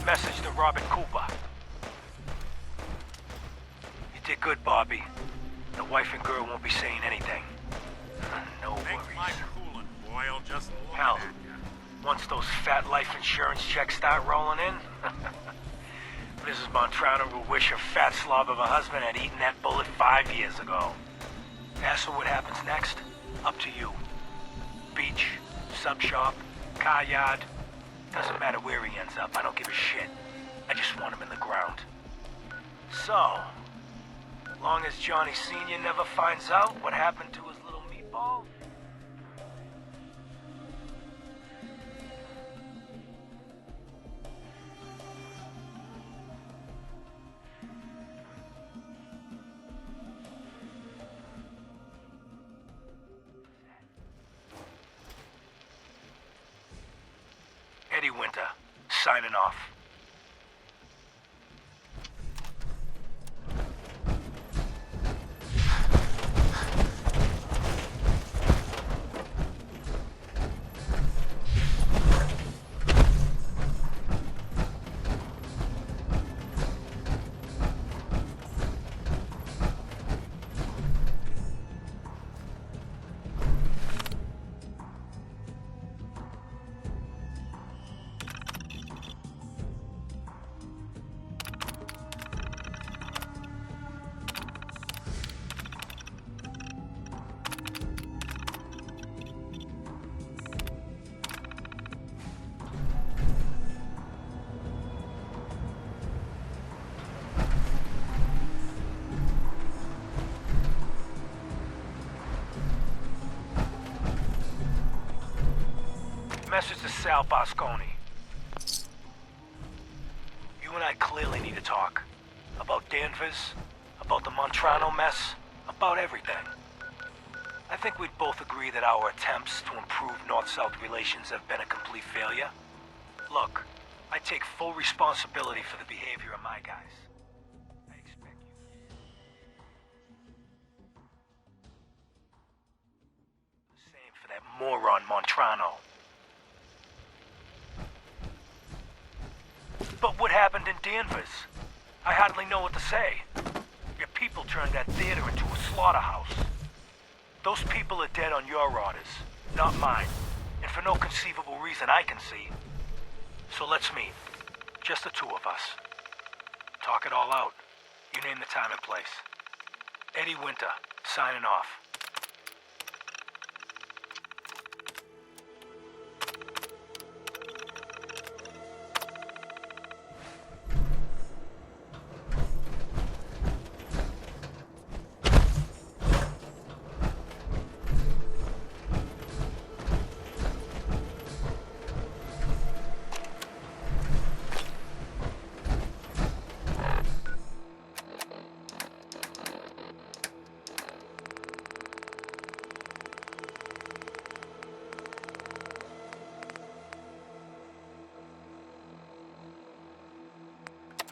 Message to Robert Cooper. You did good, Bobby. The wife and girl won't be saying anything. No worries. Make my coolant boil just looking Hell, at you. once those fat life insurance checks start rolling in, Mrs. Montrano will wish her fat slob of a husband had eaten that bullet 5 years ago. As for what happens next, up to you. Beach, sub shop, car yard. Doesn't matter where he ends up, I don't give a shit. I just want him in the ground. So, long as Johnny Sr. never finds out what happened to his little meatball... Eddie Winter, signing off. Message to Sal Bosconi. You and I clearly need to talk. About Danvers, about the Montrano mess, about everything. I think we'd both agree that our attempts to improve North-South relations have been a complete failure. Look, I take full responsibility for the behavior of my guys. I expect you... The same for that moron Montrano. But what happened in Danvers? I hardly know what to say. Your people turned that theater into a slaughterhouse. Those people are dead on your orders, not mine. And for no conceivable reason I can see. So let's meet. Just the two of us. Talk it all out. You name the time and place. Eddie Winter, signing off.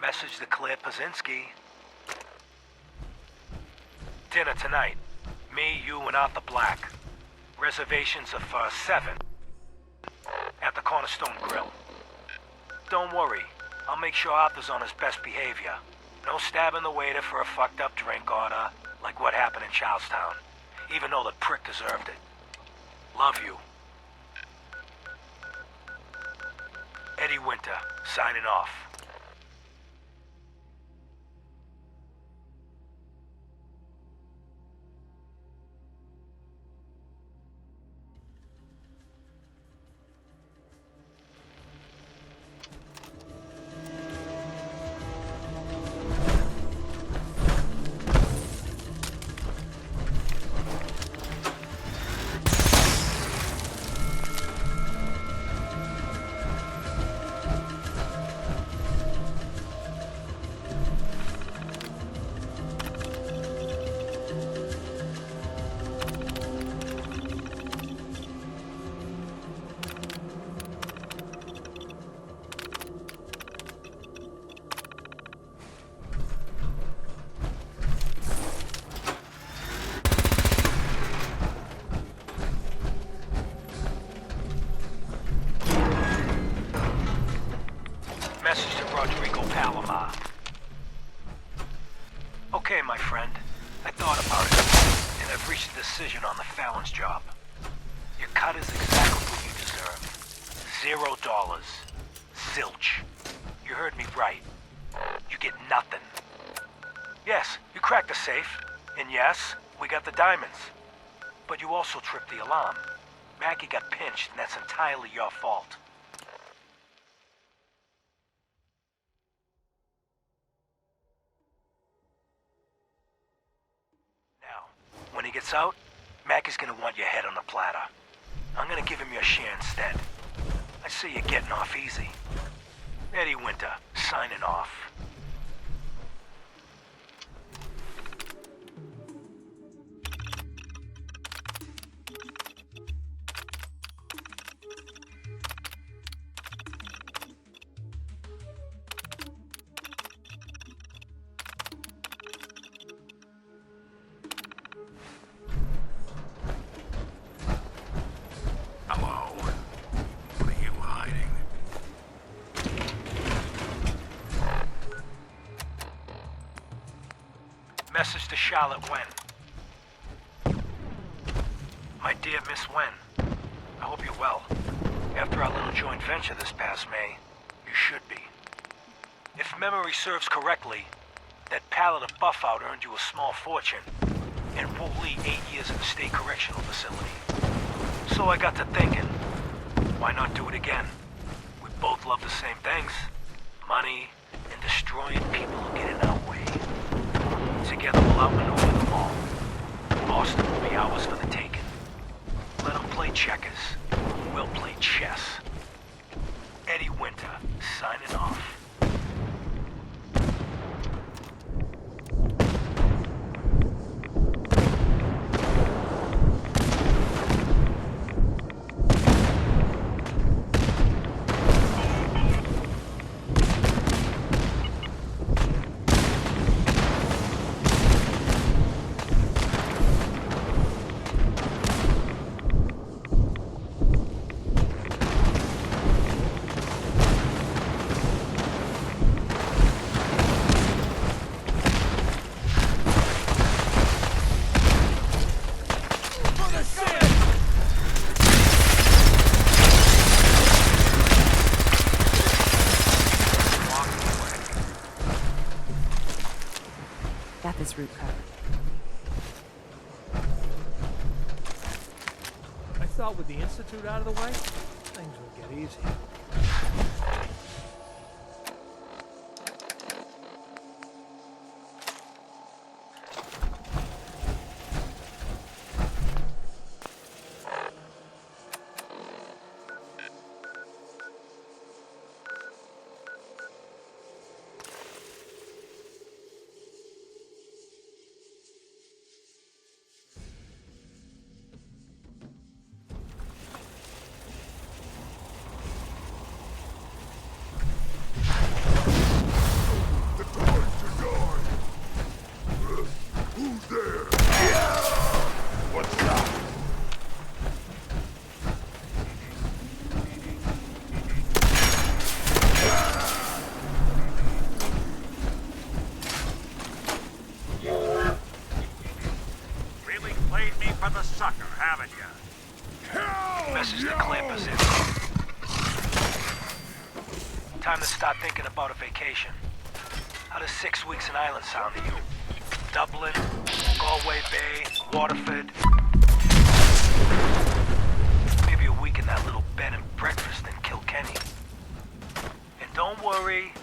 Message to Claire Pazinski. Dinner tonight. Me, you, and Arthur Black. Reservations are for 7 at the Cornerstone Grill. Don't worry, I'll make sure Arthur's on his best behavior. No stabbing the waiter for a fucked up drink order, like what happened in Charlestown, even though the prick deserved it. Love you. Eddie Winter, signing off. decision on the Fallon's job. Your cut is exactly what you deserve. $0. Zilch. You heard me right. You get nothing. Yes, you cracked the safe. And yes, we got the diamonds. But you also tripped the alarm. Maggie got pinched, and that's entirely your fault. Now, when he gets out, Maggie's gonna want your head on a platter. I'm gonna give him your share instead. I see you're getting off easy. Eddie Winter, signing off. Hello. What are you hiding? Message to Charlotte Wen. My dear Miss Wen, I hope you're well. After our little joint venture this past May, you should be. If memory serves correctly, that pallet of buff-out earned you a small fortune, and Woolley 8 years in the state correctional facility. So I got to thinking, why not do it again? We both love the same things. Money and destroying people who get in our way. Together we'll outmaneuver them all. Boston will be ours for the taking. Let them play checkers. We'll play chess. Eddie Winter, signing off. Got this route covered. I thought with the Institute out of the way, things would get easier. Really played me for the sucker, haven't you? Message to clear position. Time to start thinking about a vacation. How does 6 weeks in Ireland sound to you? Dublin, Galway Bay, Waterford. Maybe a week in that little bed and breakfast in Kilkenny. And don't worry,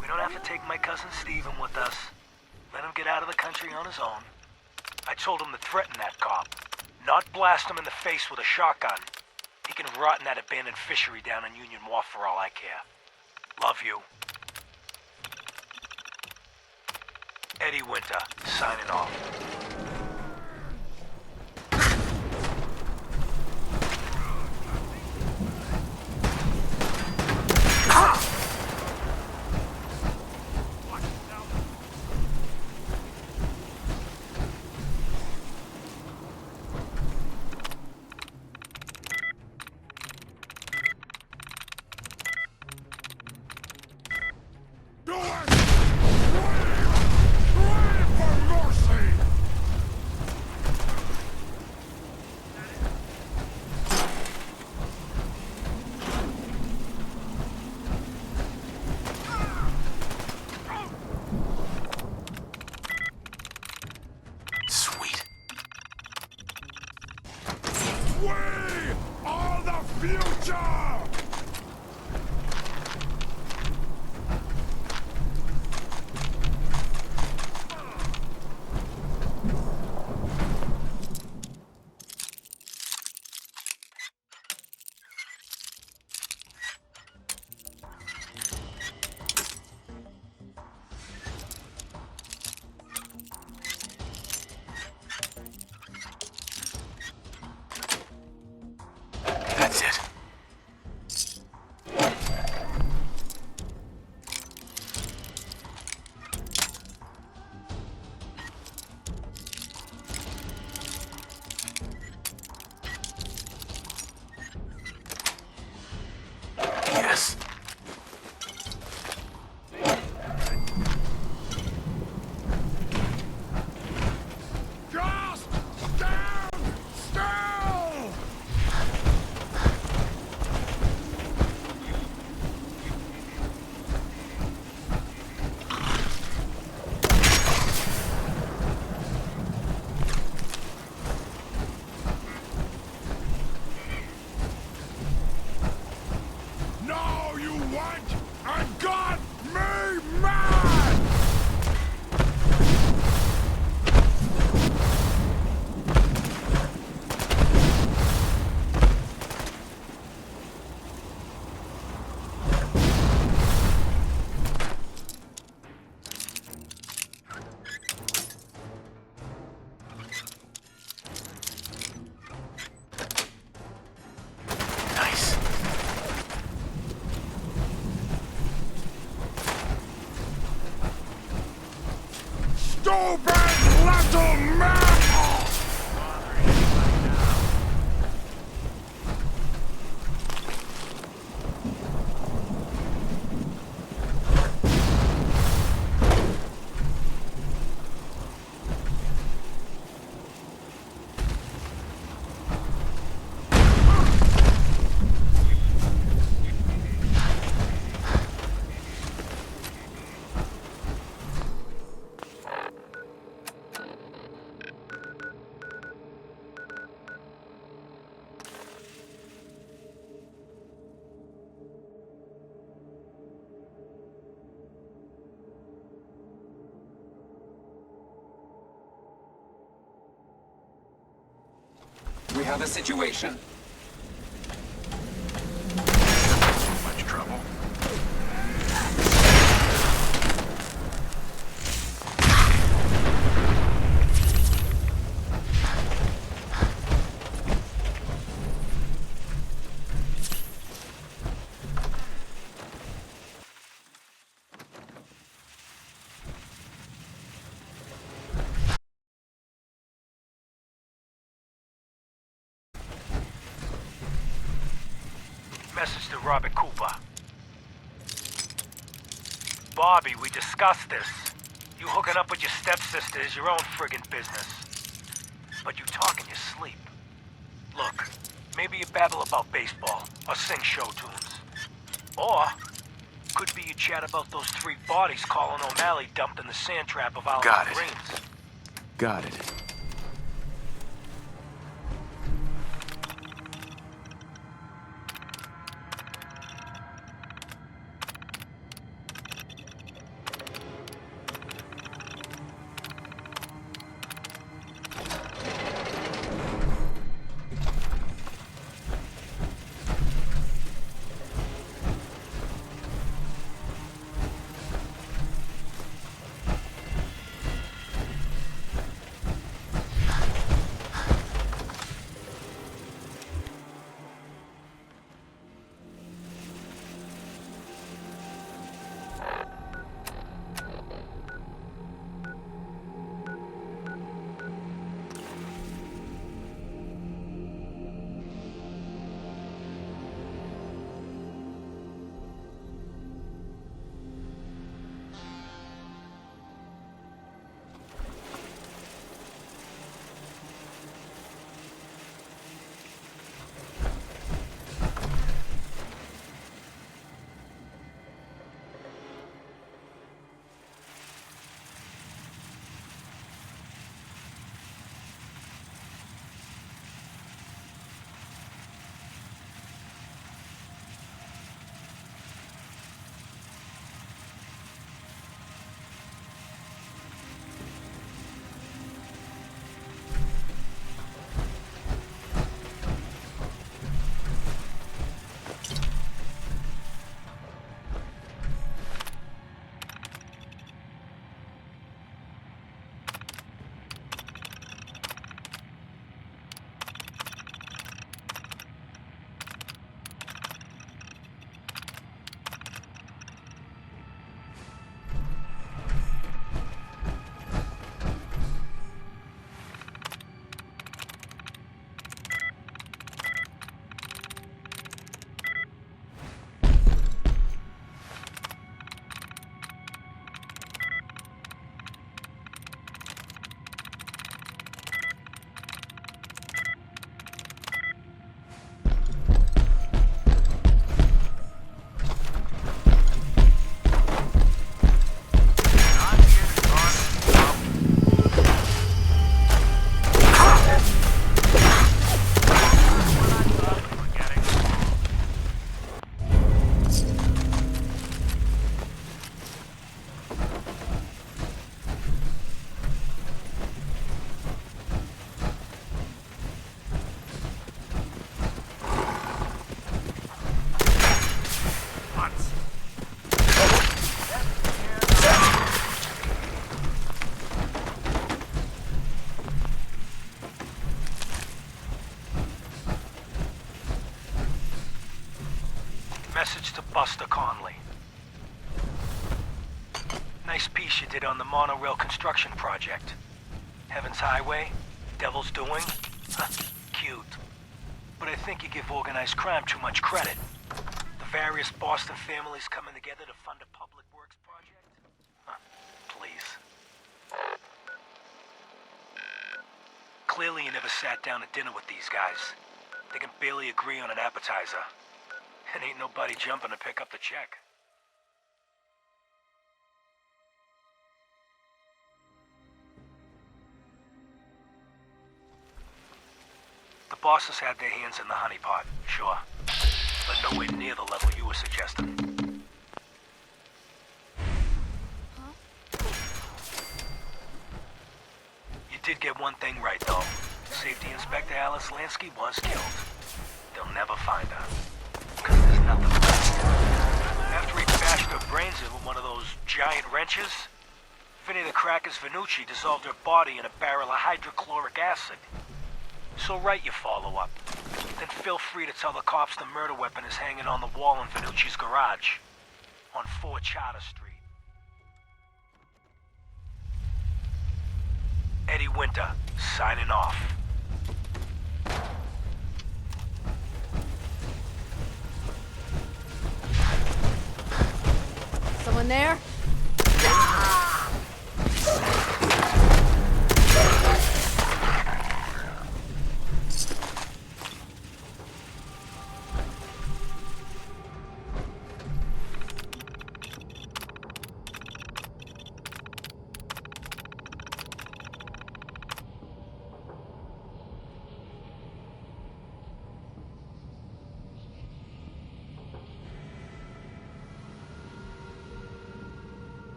we don't have to take my cousin Stephen with us. Let him get out of the country on his own. I told him to threaten that cop, not blast him in the face with a shotgun. He can rot in that abandoned fishery down in Union Wharf for all I care. Love you. Eddie Winter, signing off. this. Just stand still! No, you won't! And got me mad! Nice. Stupid little man! We have a situation. Much trouble. Message to Robert Cooper. Bobby, we discussed this. You hooking up with your stepsister is your own friggin' business. But you talk in your sleep. Look, maybe you babble about baseball, or sing show tunes. Or, could be you chat about those 3 bodies Colin O'Malley dumped in the sand trap of Oliver Got it. Greens. Got it. Message to Buster Conley. Nice piece you did on the monorail construction project. Heaven's Highway, Devil's Doing. Cute. But I think you give organized crime too much credit. The various Boston families coming together to fund a public works project? Please. Clearly you never sat down at dinner with these guys. They can barely agree on an appetizer. And ain't nobody jumping to pick up the check. The bosses had their hands in the honeypot, sure. But nowhere near the level you were suggesting. You did get one thing right, though. Safety Inspector Alice Lansky was killed. They'll never find her. Because there's nothing left. After he bashed her brains in with one of those giant wrenches, Vinny the Cracker's Venucci dissolved her body in a barrel of hydrochloric acid. So write your follow-up. Then feel free to tell the cops the murder weapon is hanging on the wall in Venucci's garage. On 4 Charter Street. Eddie Winter, signing off. Someone there?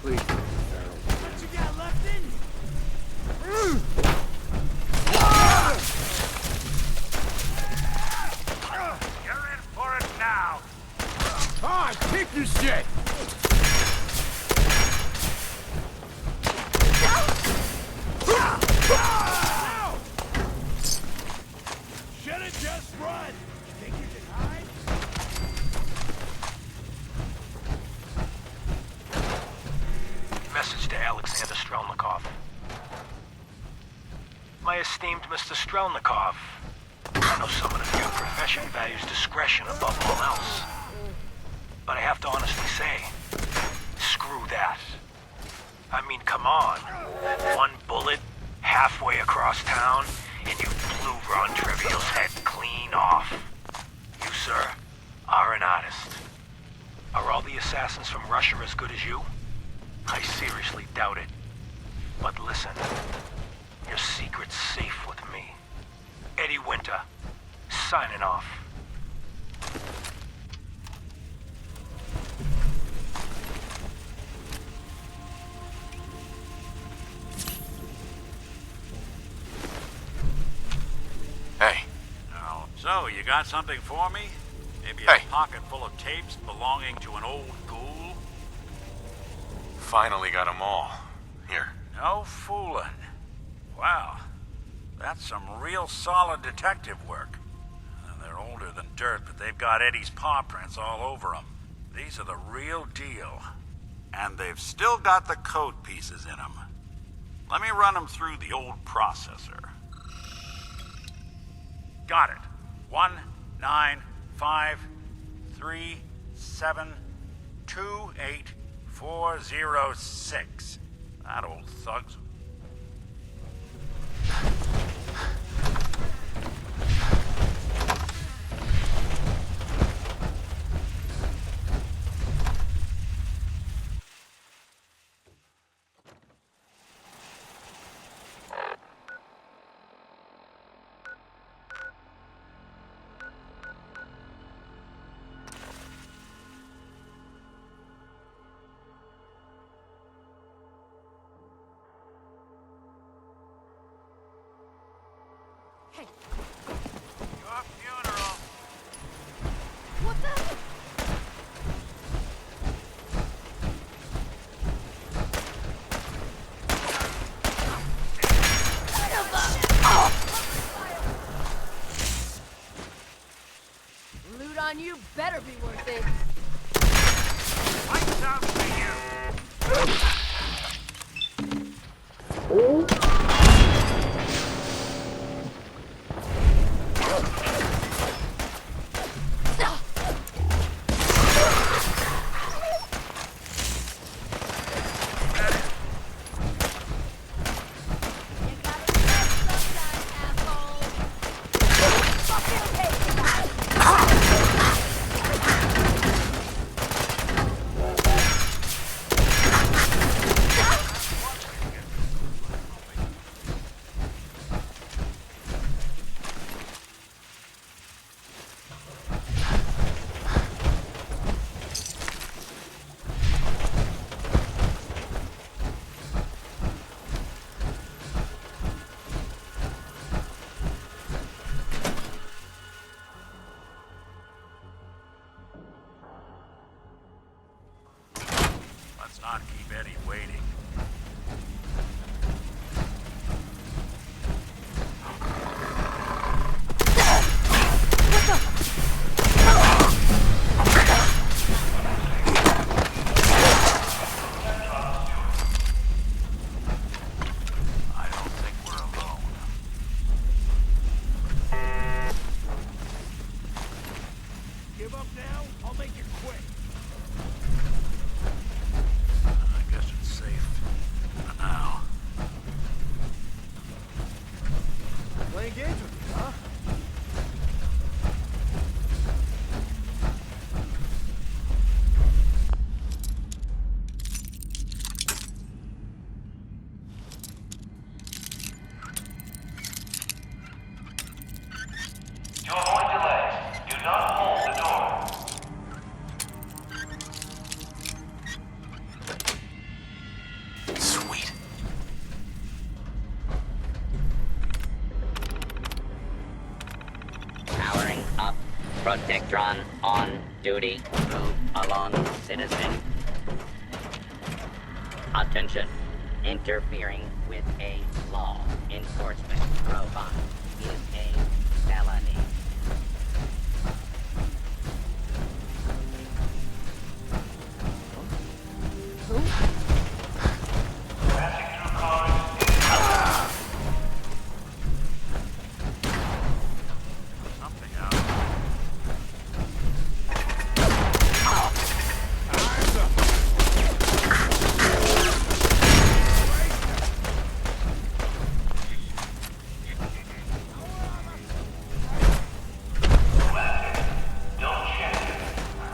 Please. What you got left in you? You're in for it now. Ah, kick your shit! Should've just run. Think you can hide? Message to Alexander Strelnikov. My esteemed Mr. Strelnikov, I know someone of your profession values discretion above all else. But I have to honestly say, screw that. I mean, come on. One bullet, halfway across town, and you blew Ron Trivial's head clean off. You, sir, are an artist. Are all the assassins from Russia as good as you? I seriously doubt it. But listen, your secret's safe with me. Eddie Winter, signing off. Hey. Oh, so you got something for me? Maybe Hey. a pocket full of tapes belonging to an old ghoul? Finally got them all. Here. No fooling. Wow. That's some real solid detective work. They're older than dirt, but they've got Eddie's paw prints all over them. These are the real deal. And they've still got the code pieces in them. Let me run them through the old processor. Got it. 19553728406. That old thug's... Hey, Your funeral. what the? better be worth it. Lights out for you! You gotta be right sometime, asshole. Fucking pay for that. Let's not keep Eddie waiting. I don't think we're alone. Give up now? I'll make it quick. I guess it's safe. For now. Playing games with me, huh? To avoid delays, do not hold the door. Sweet. Powering up. Protectron on duty. Move along, citizen. Attention. Interfering with a law enforcement robot is a felony. Passing through cars Something out. don't check.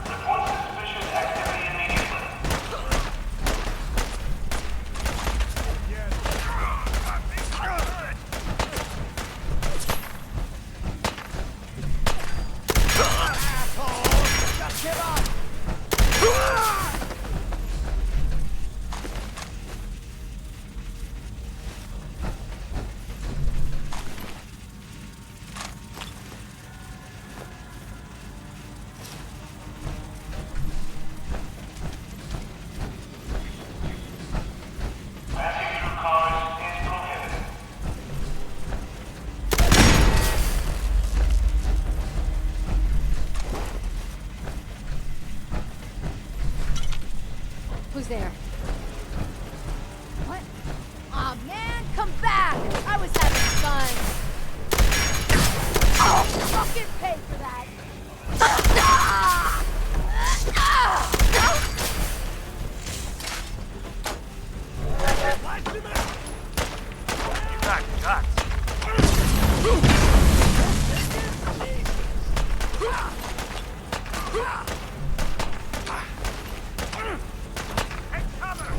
Report suspicious activity immediately. Passing through cars is prohibited. Who's there? What? Aw, man, come back! I was having fun. I'll fucking pay for that. You got guts. Take cover!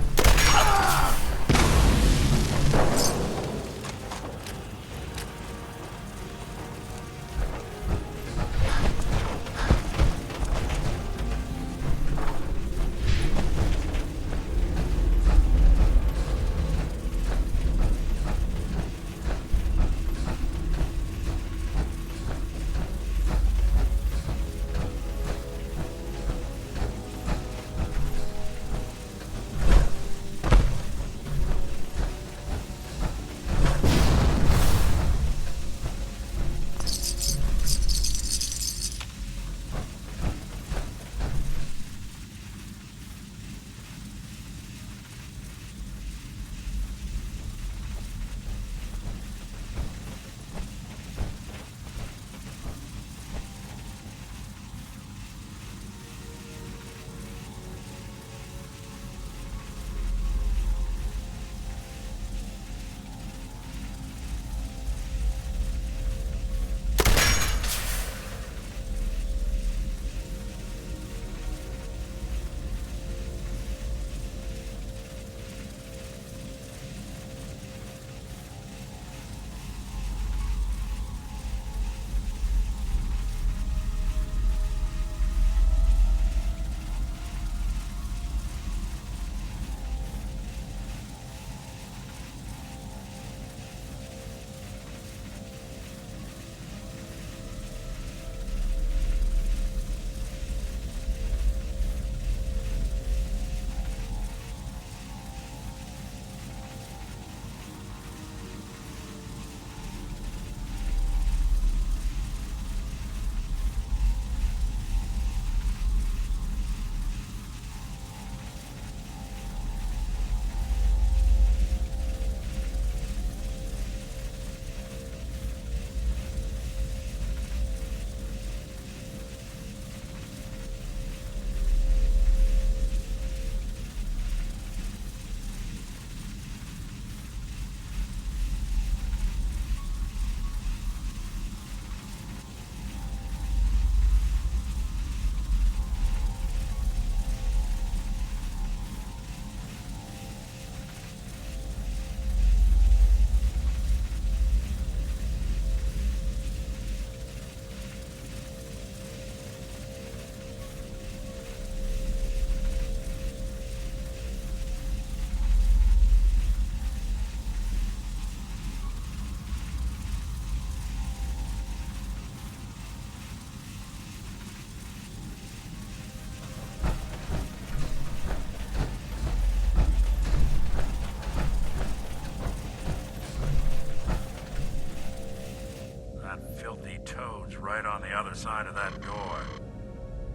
right on the other side of that door.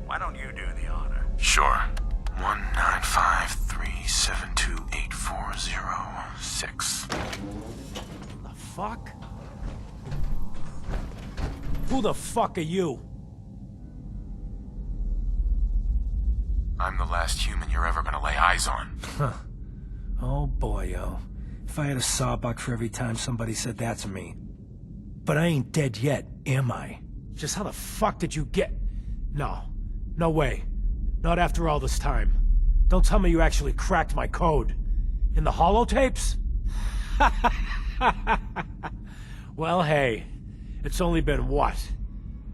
Why don't you do the honor? Sure. 19537284006. The fuck? Who the fuck are you? I'm the last human you're ever gonna lay eyes on. Huh. Oh boy, oh. If I had a sawbuck for every time somebody said that to me. But I ain't dead yet, am I? Just how the fuck did you get... No. No way. Not after all this time. Don't tell me you actually cracked my code. In the holotapes? Well, hey. It's only been, what?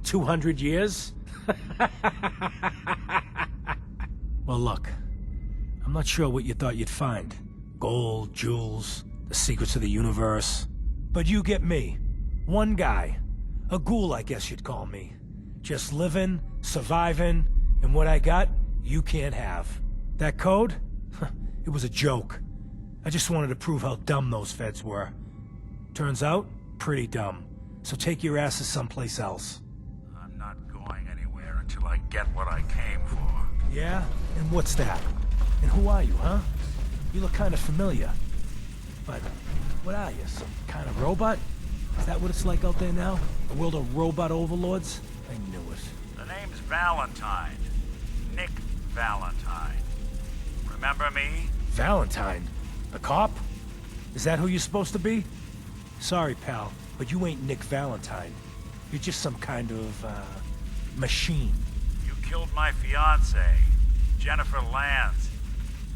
200 years? Well, look. I'm not sure what you thought you'd find. Gold, jewels, the secrets of the universe. But you get me. One guy. A ghoul, I guess you'd call me. Just living, surviving, and what I got, you can't have. That code? It was a joke. I just wanted to prove how dumb those feds were. Turns out, pretty dumb. So take your asses someplace else. I'm not going anywhere until I get what I came for. Yeah? And what's that? And who are you, huh? You look kind of familiar. But what are you, some kind of robot? Is that what it's like out there now? A world of robot overlords? I knew it. The name's Valentine. Nick Valentine. Remember me? Valentine? The cop? Is that who you're supposed to be? Sorry, pal, but you ain't Nick Valentine. You're just some kind of, machine. You killed my fiancée, Jennifer Lance.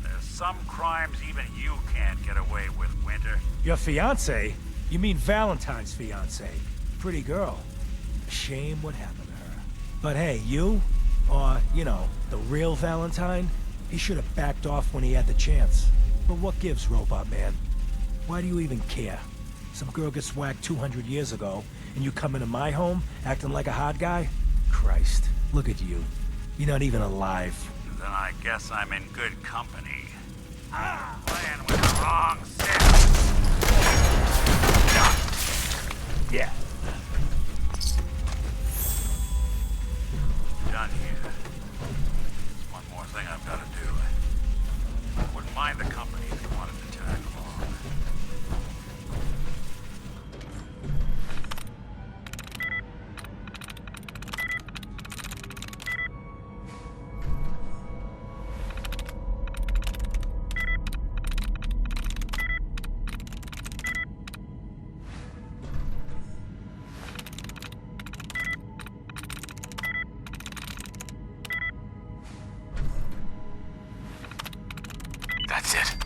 There's some crimes even you can't get away with, Winter. Your fiancé? You mean Valentine's fiancé? Pretty girl. Shame what happened to her. But hey, you, or, you know, the real Valentine, he should have backed off when he had the chance. But what gives, Robot Man? Why do you even care? Some girl gets whacked 200 years ago, and you come into my home acting like a hot guy? Christ, look at you. You're not even alive. Then I guess I'm in good company. Playing with the wrong Seth. Yeah. Done here. There's one more thing I've got to do. Wouldn't mind the company if you wanted to tag along. That's it.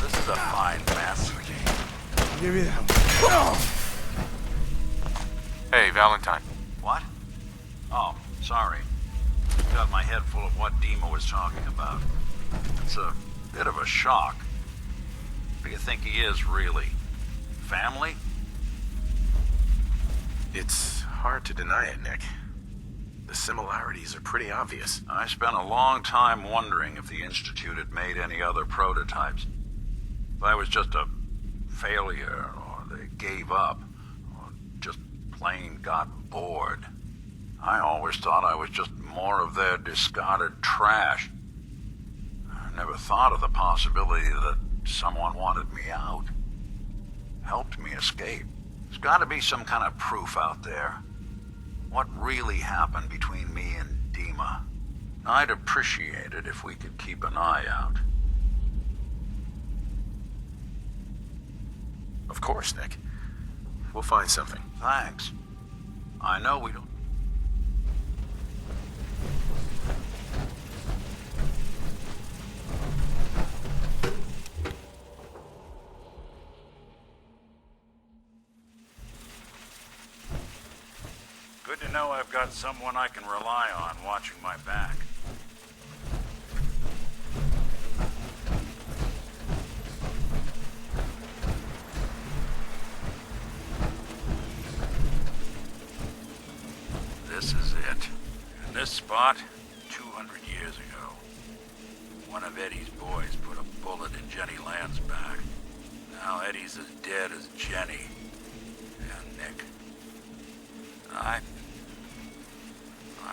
This is a fine mess. Give it up. Hey, Valentine. What? Oh, sorry. Got my head full of what Dima was talking about. It's a bit of a shock. What do you think he is, really? Family? It's hard to deny it, Nick. The similarities are pretty obvious. I spent a long time wondering if the Institute had made any other prototypes. If I was just a failure, or they gave up, or just plain got bored. I always thought I was just more of their discarded trash. I never thought of the possibility that someone wanted me out. Helped me escape. There's got to be some kind of proof out there. What really happened between me and Dima? I'd appreciate it if we could keep an eye out. Of course, Nick. We'll find something. Thanks. I know we don't... Good to know I've got someone I can rely on watching my back. This is it. In this spot, 200 years ago, one of Eddie's boys put a bullet in Jenny Land's back. Now Eddie's as dead as Jenny. And Nick. I'm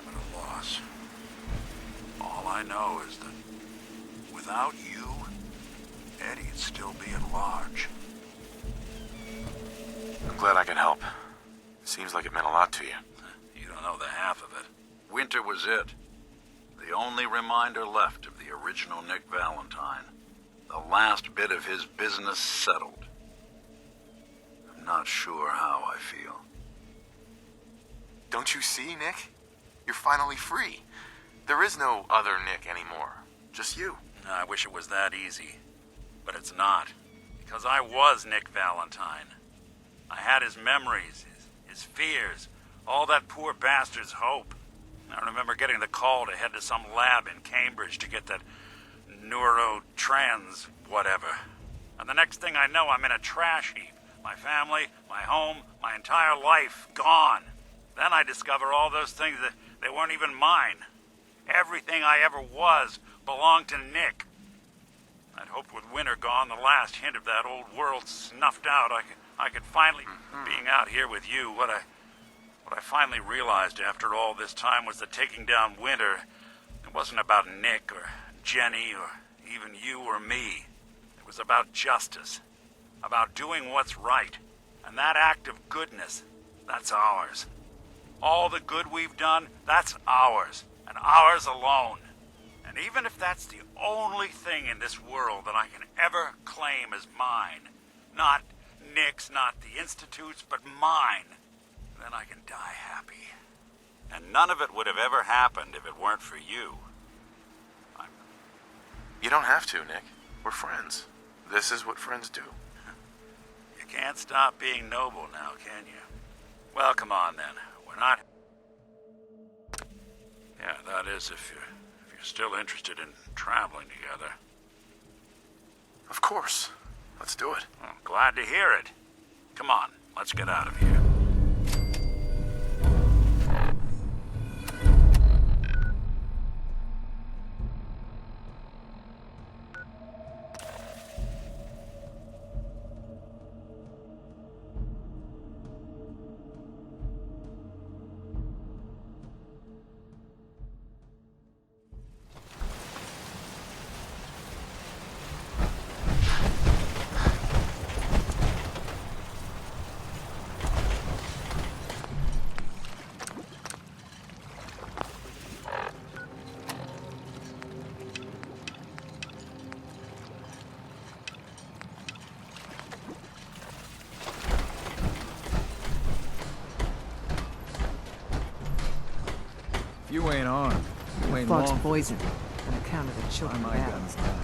at a loss. All I know is that without you, Eddie'd still be at large. I'm glad I could help. Seems like it meant a lot to you. You don't know the half of it. Winter was it. The only reminder left of the original Nick Valentine. The last bit of his business settled. I'm not sure how I feel. Don't you see, Nick? You're finally free. There is no other Nick anymore. Just you. I wish it was that easy. But it's not. Because I was Nick Valentine. I had his memories, his fears, all that poor bastard's hope. I remember getting the call to head to some lab in Cambridge to get that neurotrans whatever. And the next thing I know, I'm in a trash heap. My family, my home, my entire life gone. Then I discover all those things that they weren't even mine. Everything I ever was belonged to Nick. I'd hoped with winter gone, the last hint of that old world snuffed out, I could finally, being out here with you, what I finally realized after all this time was that taking down winter, it wasn't about Nick or Jenny or even you or me. It was about justice, about doing what's right. And that act of goodness, that's ours. All the good we've done, that's ours, and ours alone. And even if that's the only thing in this world that I can ever claim as mine, not Nick's, not the Institute's, but mine, then I can die happy. And none of it would have ever happened if it weren't for you. You don't have to, Nick. We're friends. This is what friends do. You can't stop being noble now, can you? Well, come on then. We're not... Yeah, that is if you're still interested in traveling together. Of course. Let's do it. Well, glad to hear it. Come on, let's get out of here. You ain't armed. You ain't Fox long. poison on account of the children. My guns now.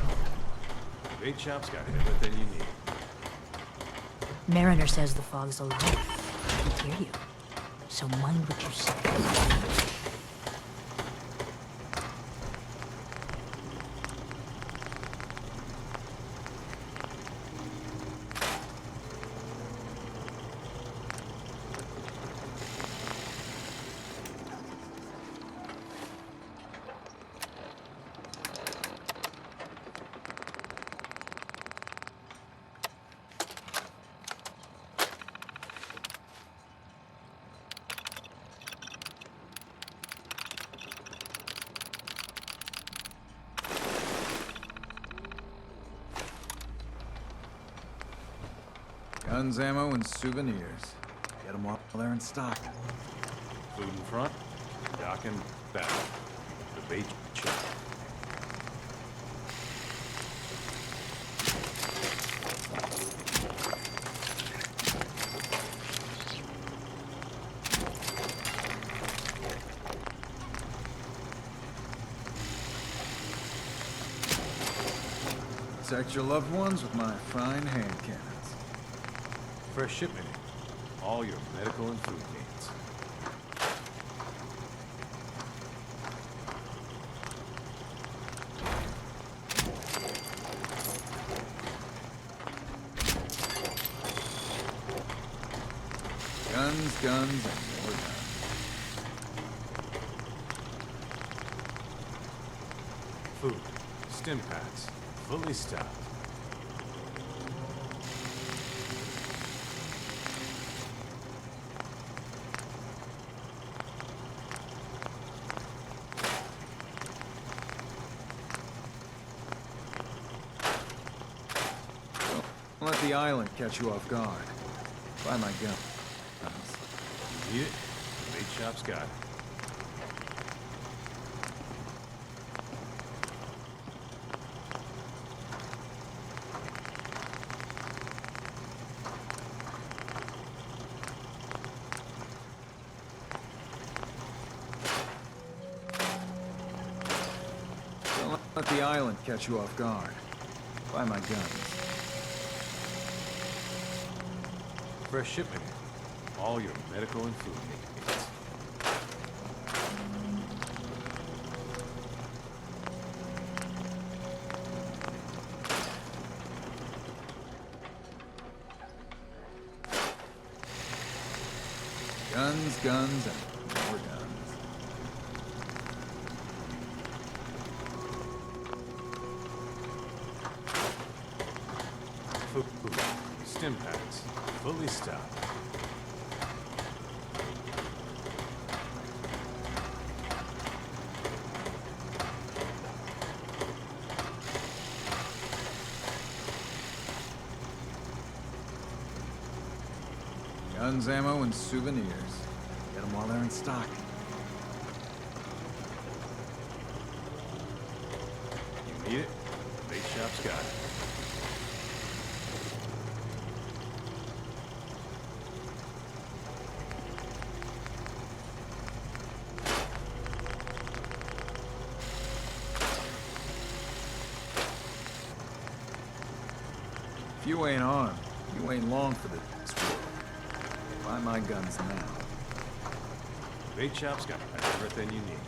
Big chop's got everything you need. Mariner says the fog's alive. I can hear you. So mind what you say. Guns, ammo, and souvenirs. Get them while they're in stock. Food in front, dock in back. The bait check. Protect your loved ones with my fine hand cannons. Fresh shipment. All your medical and food needs. Guns, guns, and more guns. Food. Stim packs. Fully stocked. Don't let the island catch you off guard. Buy my gun. You need it? The bait shop's got it. Don't let the island catch you off guard. Buy my gun. Fresh shipment. All your medical and food needs. Guns, guns, and more guns. Food. Stim packs. Fully stocked. Guns, ammo, and souvenirs. Get them while they're in stock. You need it? The bait shop's got it. If you ain't armed, you ain't long for this war. Buy my guns now. Bait shop's got everything you need.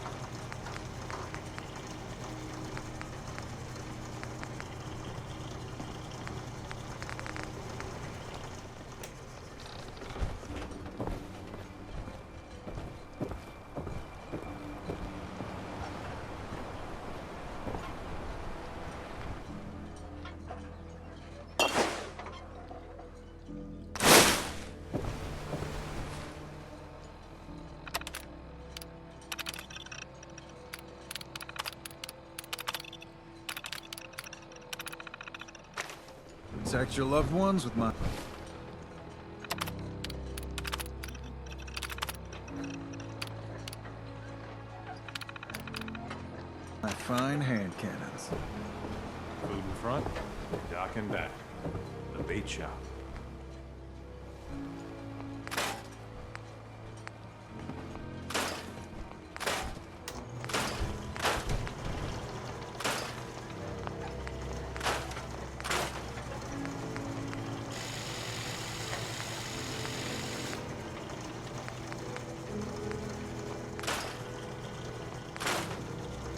Protect your loved ones with my fine hand cannons. Food in front, dock in back. The bait shop.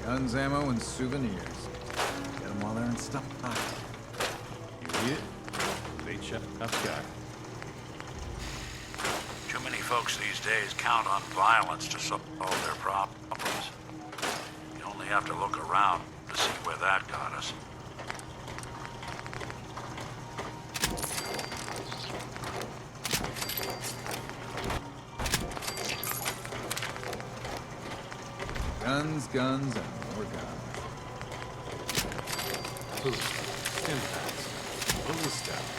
Guns, ammo, and souvenirs. Get them while they're in stock. You need it? The bait shop's got it. Too many folks these days count on violence to solve their problems. You only have to look around to see where that got us. Guns, guns, and more guns. Food. Stim packs. Fully stocked.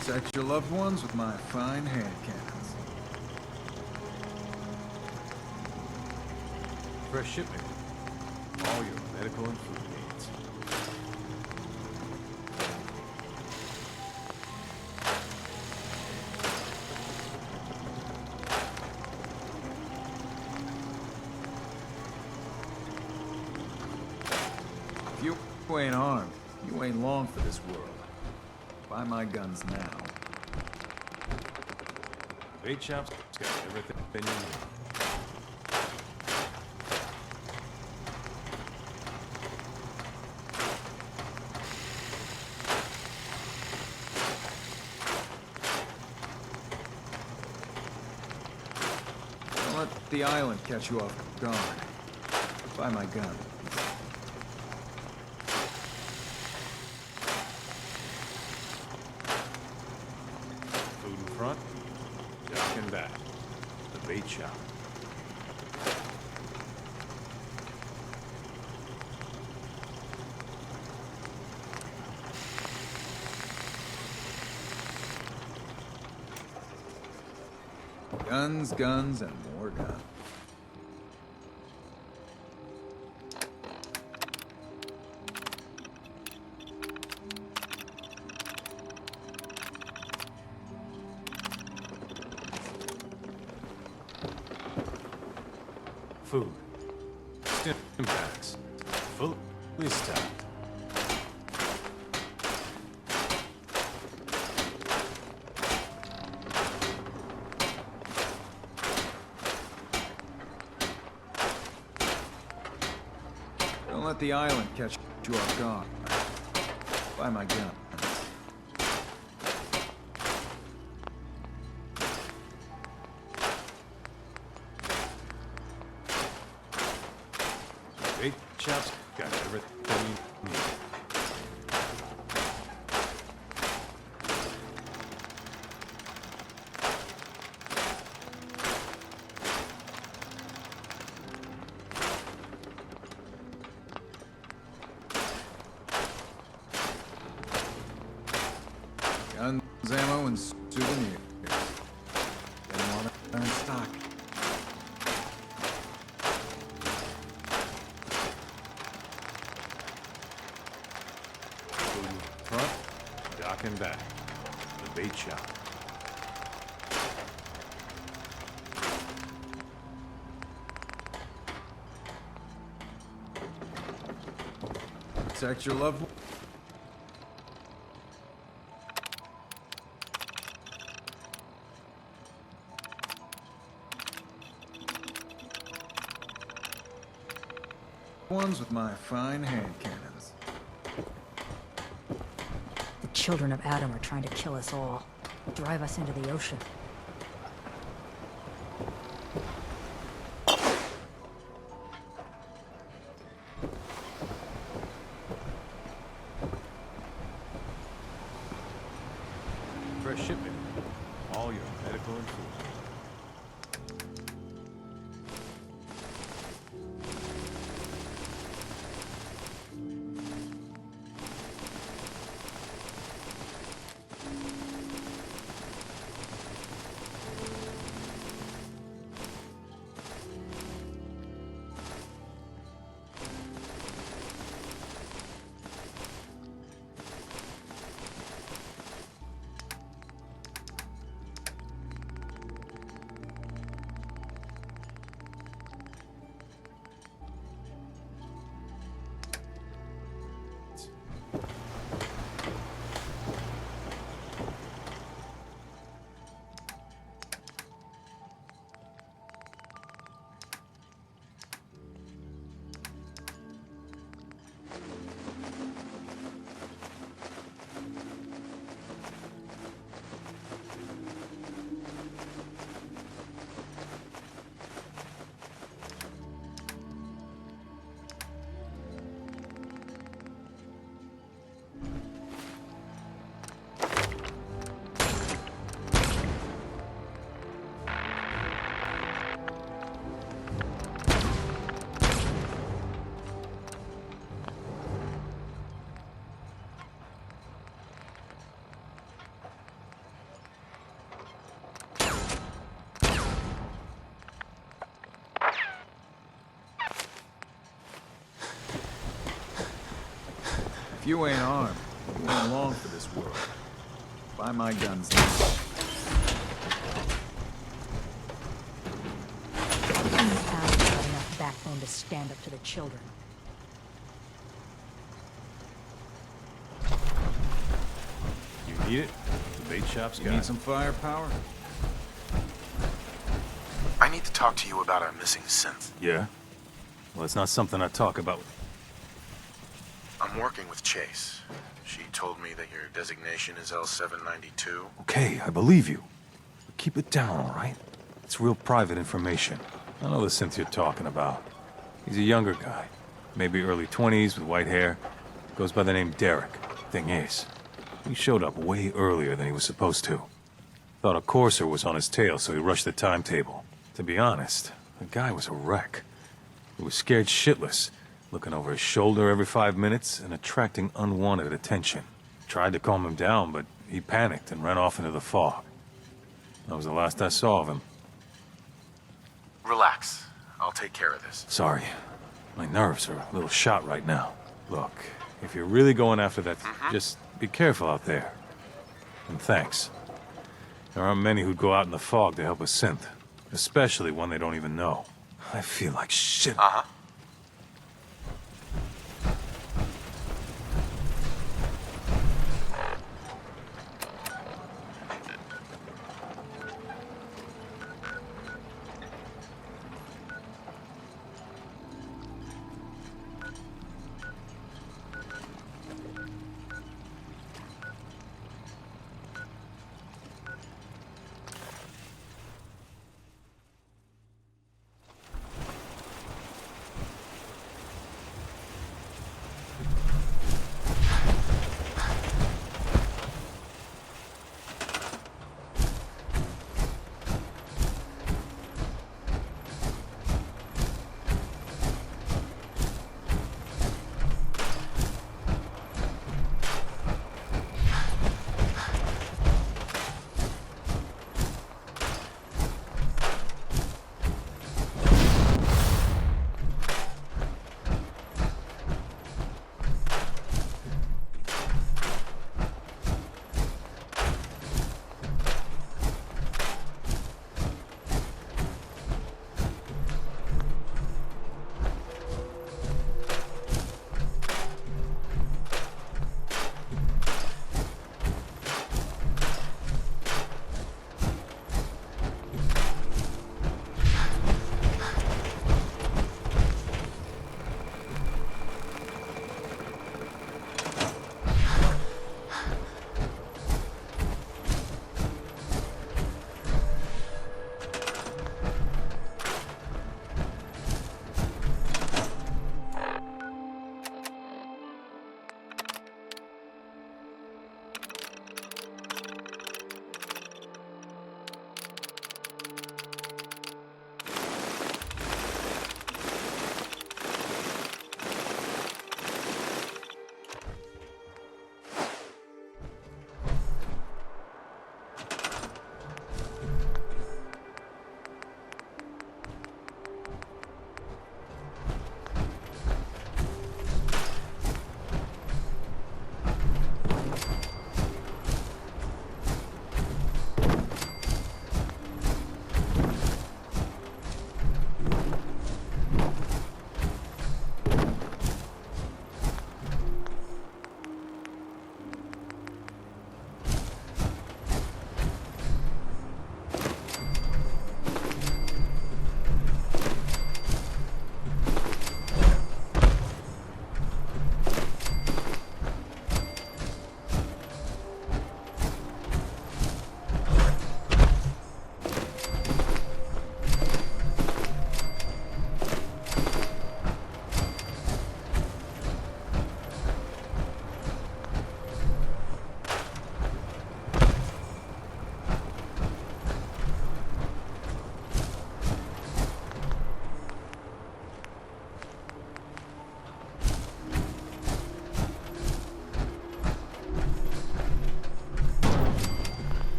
Protect your loved ones with my fine hand cannons. Fresh shipment. All your medical and food needs. You ain't armed. You ain't long for this world. Buy my guns now. Bait shop's got everything you need. Don't let the island catch you off guard. Buy my gun. Food in front, dock in back. The bait shop. Guns, guns, and more guns. Food. Stim packs. Fully stocked. Don't let the island catch you off guard. Buy my gun. Bait shop's got everything you need. Guns, ammo, and souvenirs. They want it in stock. Food in front, dock in back. The bait shop. Protect your loved one. Ones with my fine hand cannons. The children of Adam are trying to kill us all. Drive us into the ocean. Fresh shipping. All your medical and food. If you ain't armed, you ain't long for this world. Buy my guns now. These Adam's got enough backbone to stand up to the children. Need it? The bait shop's You got need it. some firepower? I need to talk to you about our missing synth. Yeah? Well, it's not something I talk about. I'm working with Chase. She told me that your designation is L792. Okay, I believe you. But keep it down, all right? It's real private information. I know the synth you're talking about. He's a younger guy. Maybe early 20s with white hair. Goes by the name Derek. Thing is, he showed up way earlier than he was supposed to. Thought a courser was on his tail, so he rushed the timetable. To be honest, the guy was a wreck. He was scared shitless, looking over his shoulder every 5 minutes and attracting unwanted attention. Tried to calm him down, but he panicked and ran off into the fog. That was the last I saw of him. Relax. I'll take care of this. Sorry. My nerves are a little shot right now. Look, if you're really going after that, just be careful out there. And thanks. There aren't many who'd go out in the fog to help a synth, especially one they don't even know. I feel like shit. Uh-huh.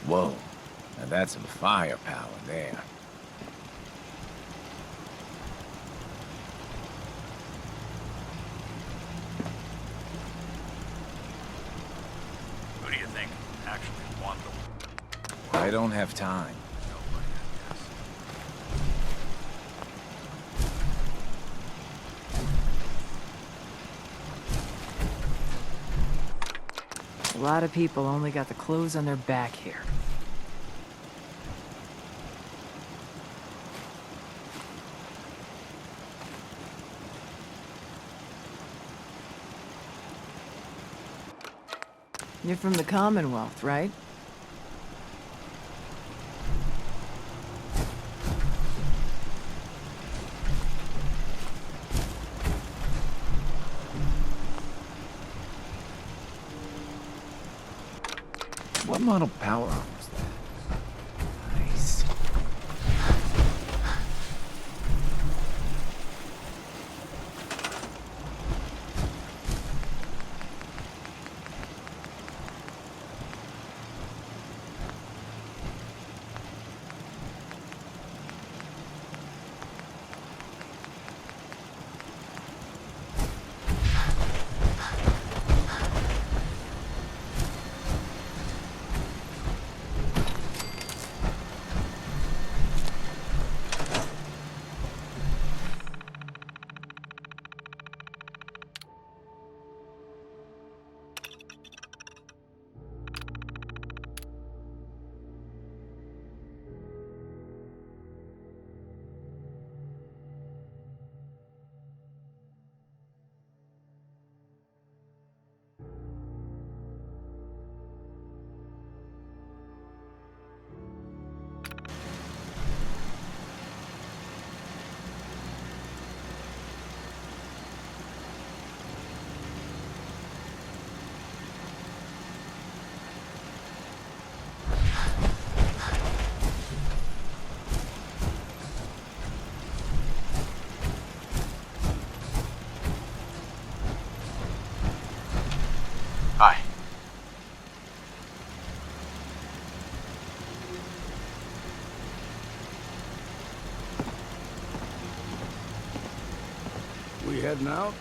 Whoa. Now that's some firepower there. Who do you think actually won the war? I don't have time. Nobody, I guess. A lot of people only got the clothes on their back here. You're from the Commonwealth, right? What model power armor is that? Nice. Hi. We heading out?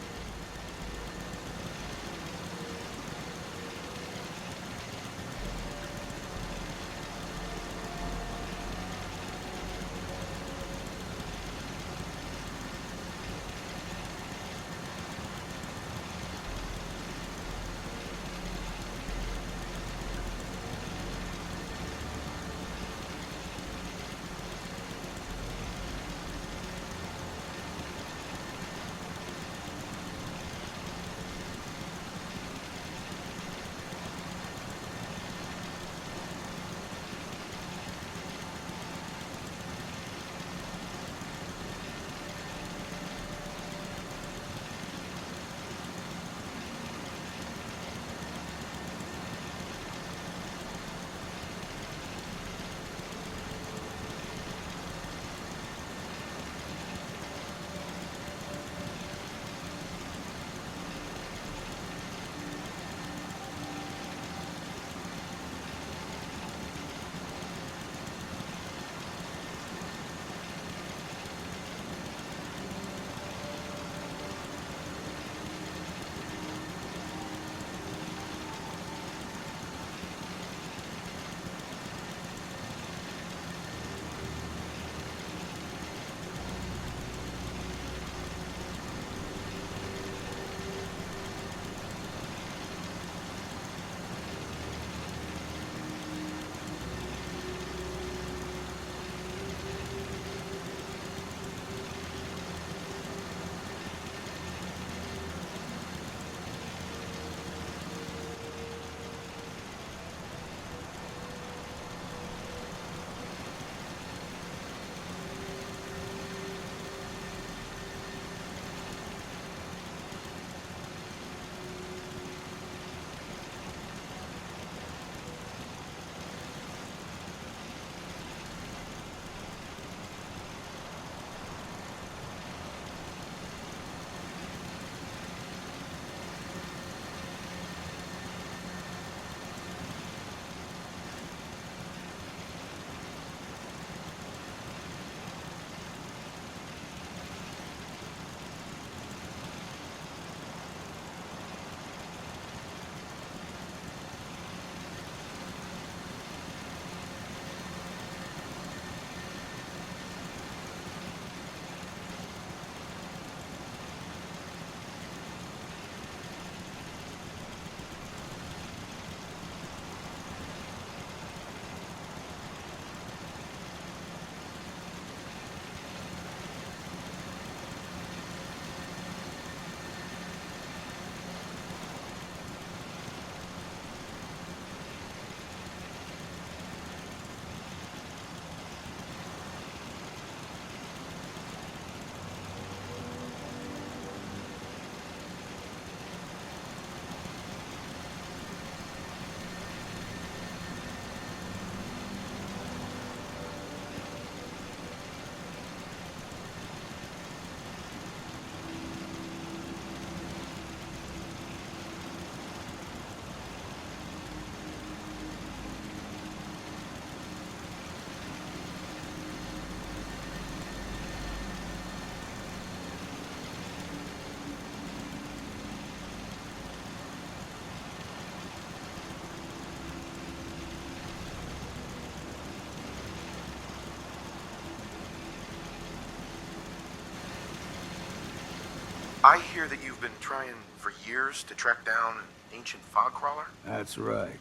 I hear that you've been trying for years to track down an ancient fog crawler? That's right.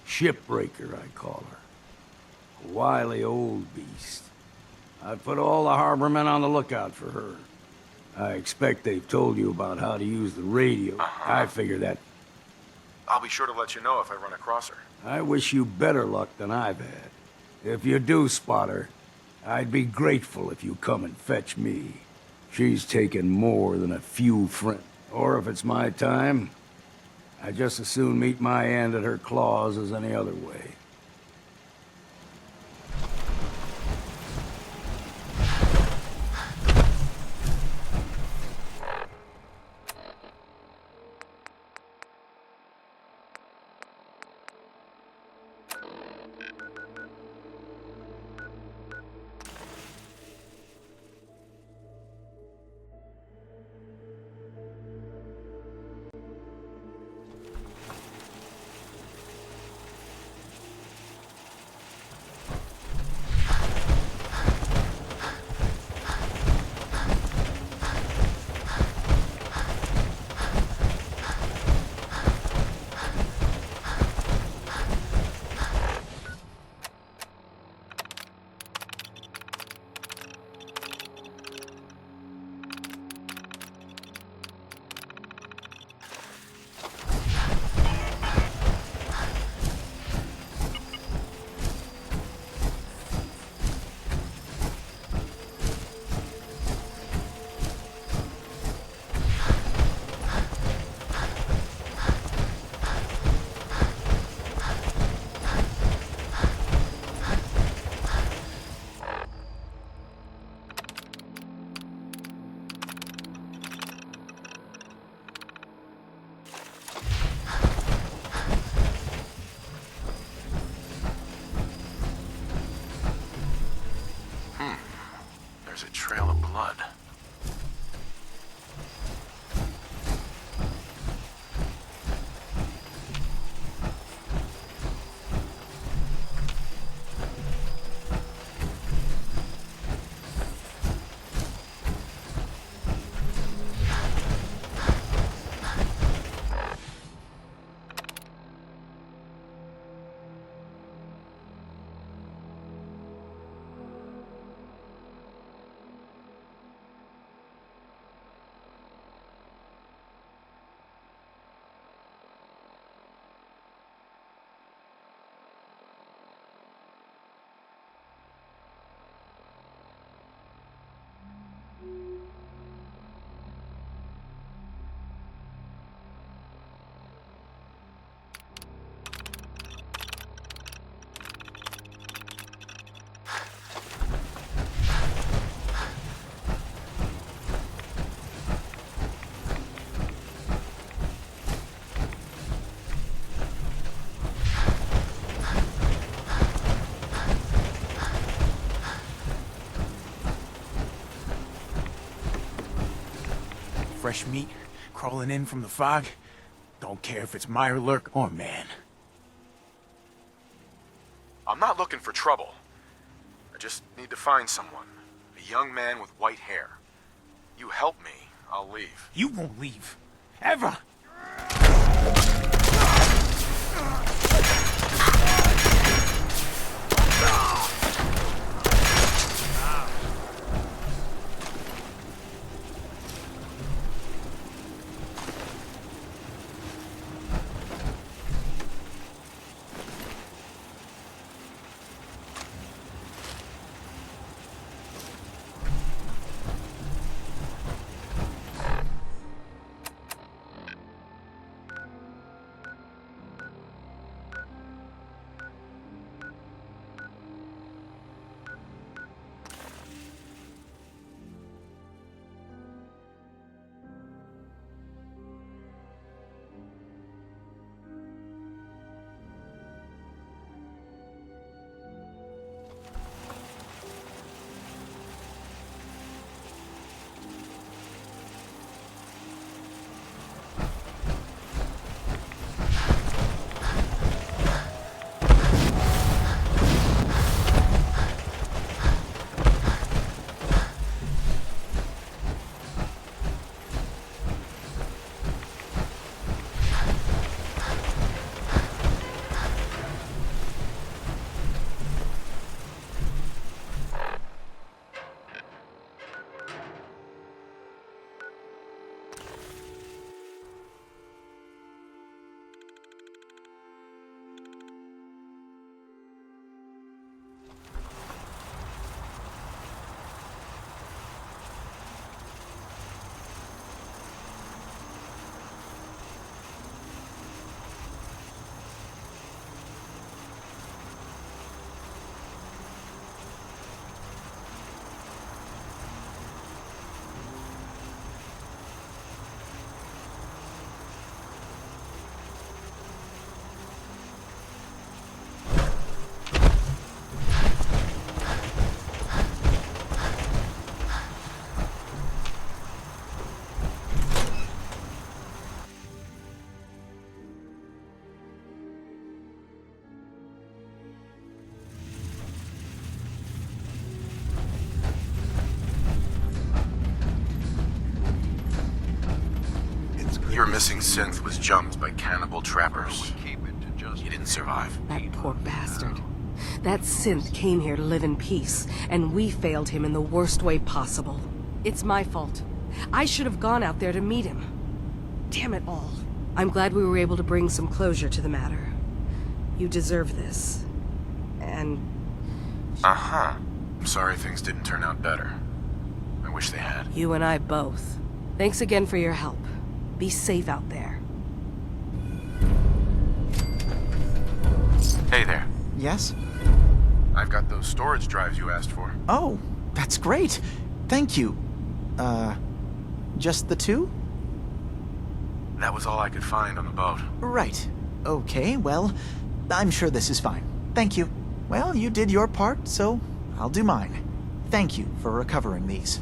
Shipbreaker, I call her. A wily old beast. I've put all the harbormen on the lookout for her. I expect they've told you about how to use the radio. I figure that... I'll be sure to let you know if I run across her. I wish you better luck than I've had. If you do spot her, I'd be grateful if you come and fetch me. She's taken more than a few friends. Or if it's my time, I'd just as soon meet my end at her claws as any other way. There's a trail of blood. Fresh meat crawling in from the fog. Don't care if it's Mirelurk or man. I'm not looking for trouble. I just need to find someone. A young man with white hair. You help me, I'll leave. You won't leave. Ever! your missing synth was jumped by cannibal trappers. He didn't survive. That poor bastard. That synth came here to live in peace, and we failed him in the worst way possible. It's my fault. I should have gone out there to meet him. Damn it all. I'm glad we were able to bring some closure to the matter. You deserve this. And... Uh-huh. I'm sorry things didn't turn out better. I wish they had. You and I both. Thanks again for your help. Be safe out there. Hey there. Yes? I've got those storage drives you asked for. Oh, that's great. Thank you. Just the two? That was all I could find on the boat. Right. Okay, well, I'm sure this is fine. Thank you. Well, you did your part, so I'll do mine. Thank you for recovering these.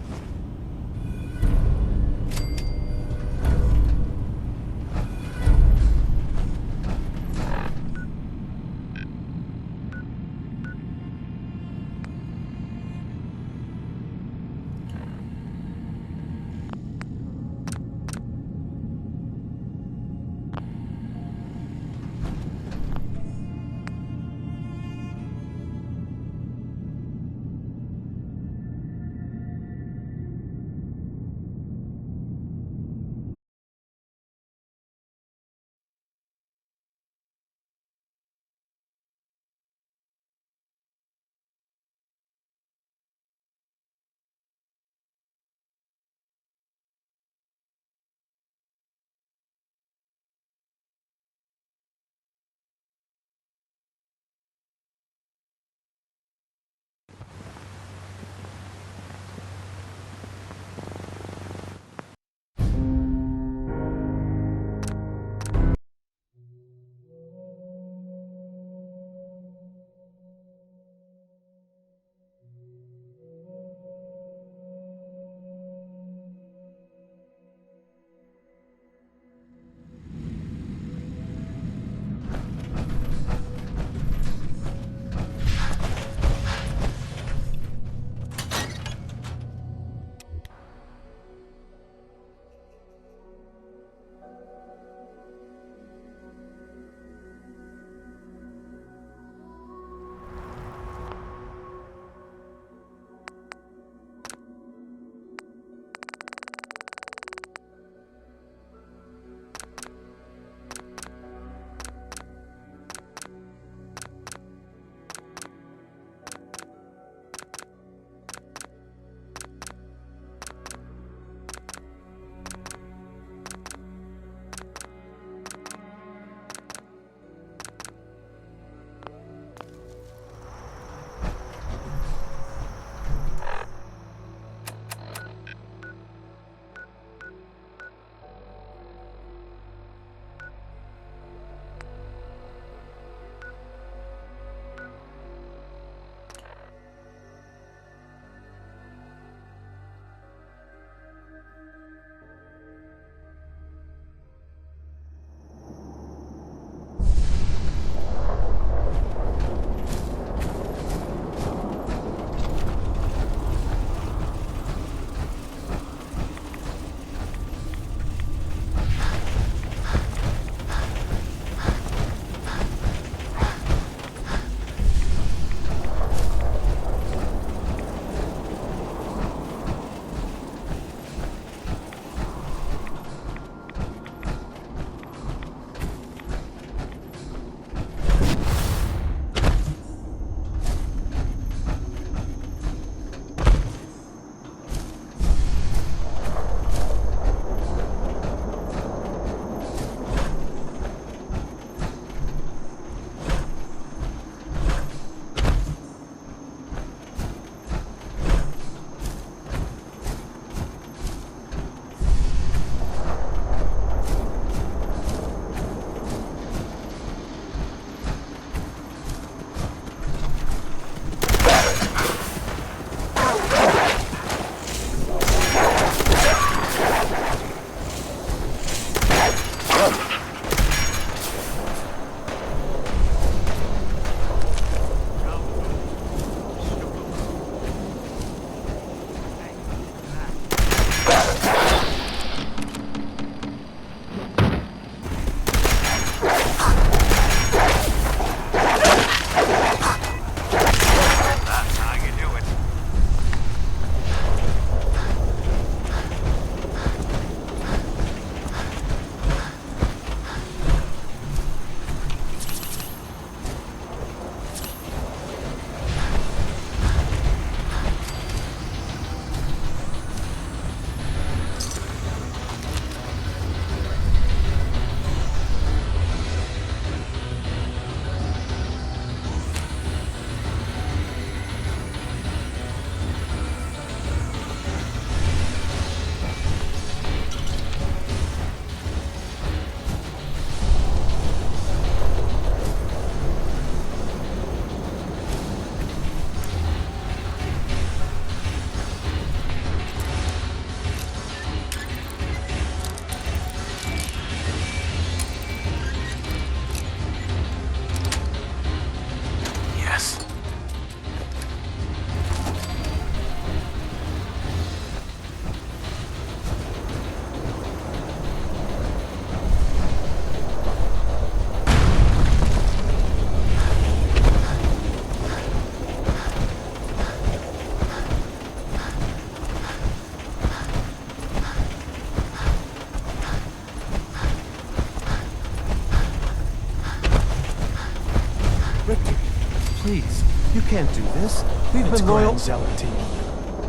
You can't do this. We've It's been loyal. Grand Zealot to you,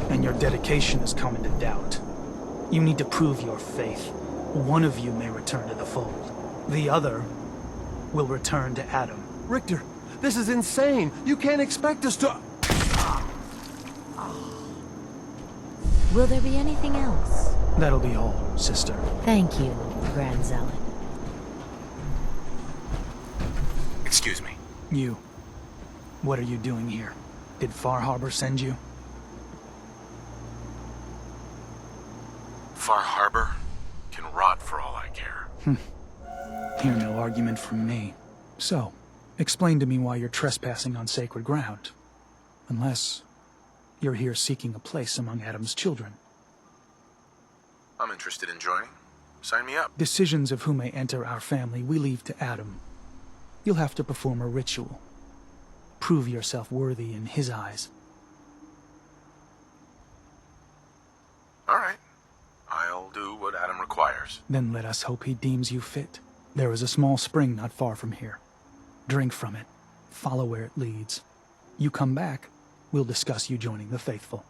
and your dedication has come into doubt. You need to prove your faith. One of you may return to the fold. The other will return to Adam. Richter, this is insane. You can't expect us to... Will there be anything else? That'll be all, sister. Thank you, Grand Zealot. Excuse me. You. What are you doing here? Did Far Harbor send you? Far Harbor can rot for all I care. Hear no argument from me. So, explain to me why you're trespassing on sacred ground. Unless you're here seeking a place among Adam's children. I'm interested in joining. Sign me up. Decisions of who may enter our family we leave to Adam. You'll have to perform a ritual. Prove yourself worthy in his eyes. All right. I'll do what Adam requires. Then let us hope he deems you fit. There is a small spring not far from here. Drink from it. Follow where it leads. You come back, we'll discuss you joining the faithful.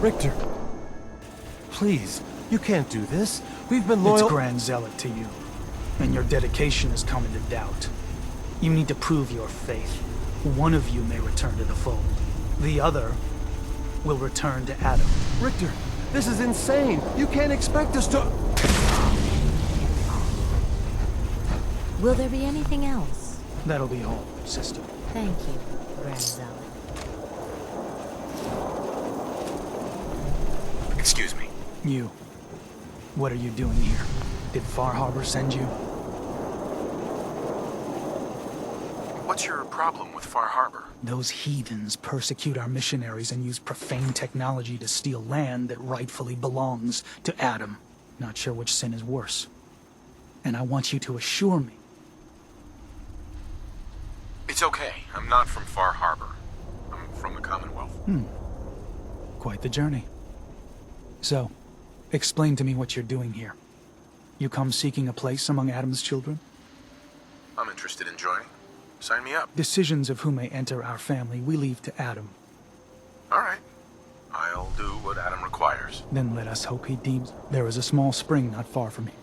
Richter, please, you can't do this. We've been loyal... It's Grand Zealot to you, and your dedication has come into doubt. You need to prove your faith. One of you may return to the fold. The other will return to Adam. Richter, this is insane. You can't expect us to... Will there be anything else? That'll be all, sister. Thank you, Grand Zealot. Excuse me. You. What are you doing here? Did Far Harbor send you? What What's your problem with Far Harbor? Those heathens persecute our missionaries and use profane technology to steal land that rightfully belongs to Adam. Not sure which sin is worse. And I want you to assure me. It's okay. I'm not from Far Harbor. I'm from the Commonwealth. Quite the journey. So, explain to me what you're doing here. You come seeking a place among Adam's children? I'm interested in joining. Sign me up. Decisions of who may enter our family we leave to Adam. All right. I'll do what Adam requires. Then let us hope he deems there is a small spring not far from here.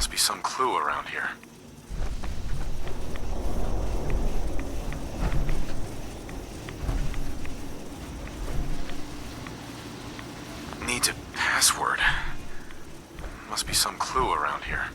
Must be some clue around here. Needs a password. Must be some clue around here.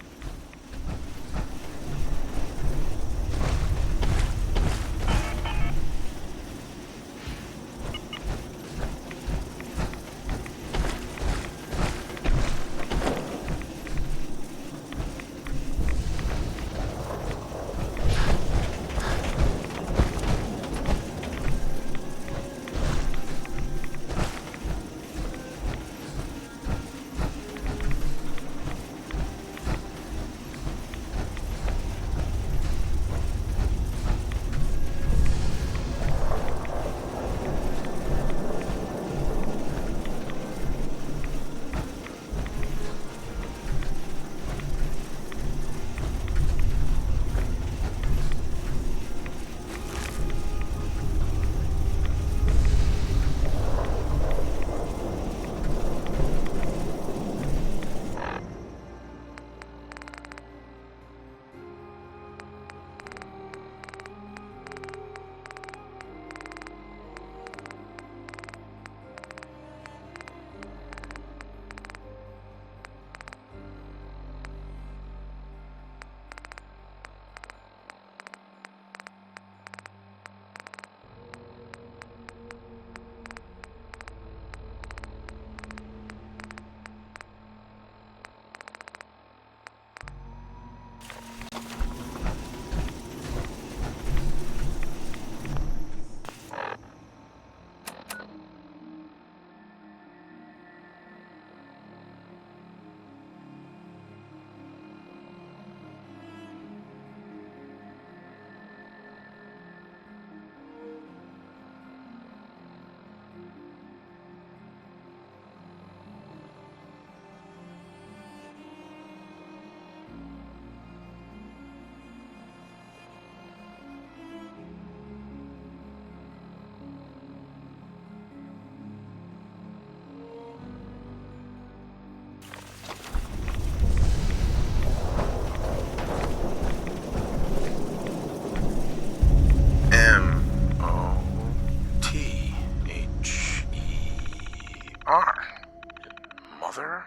Mother?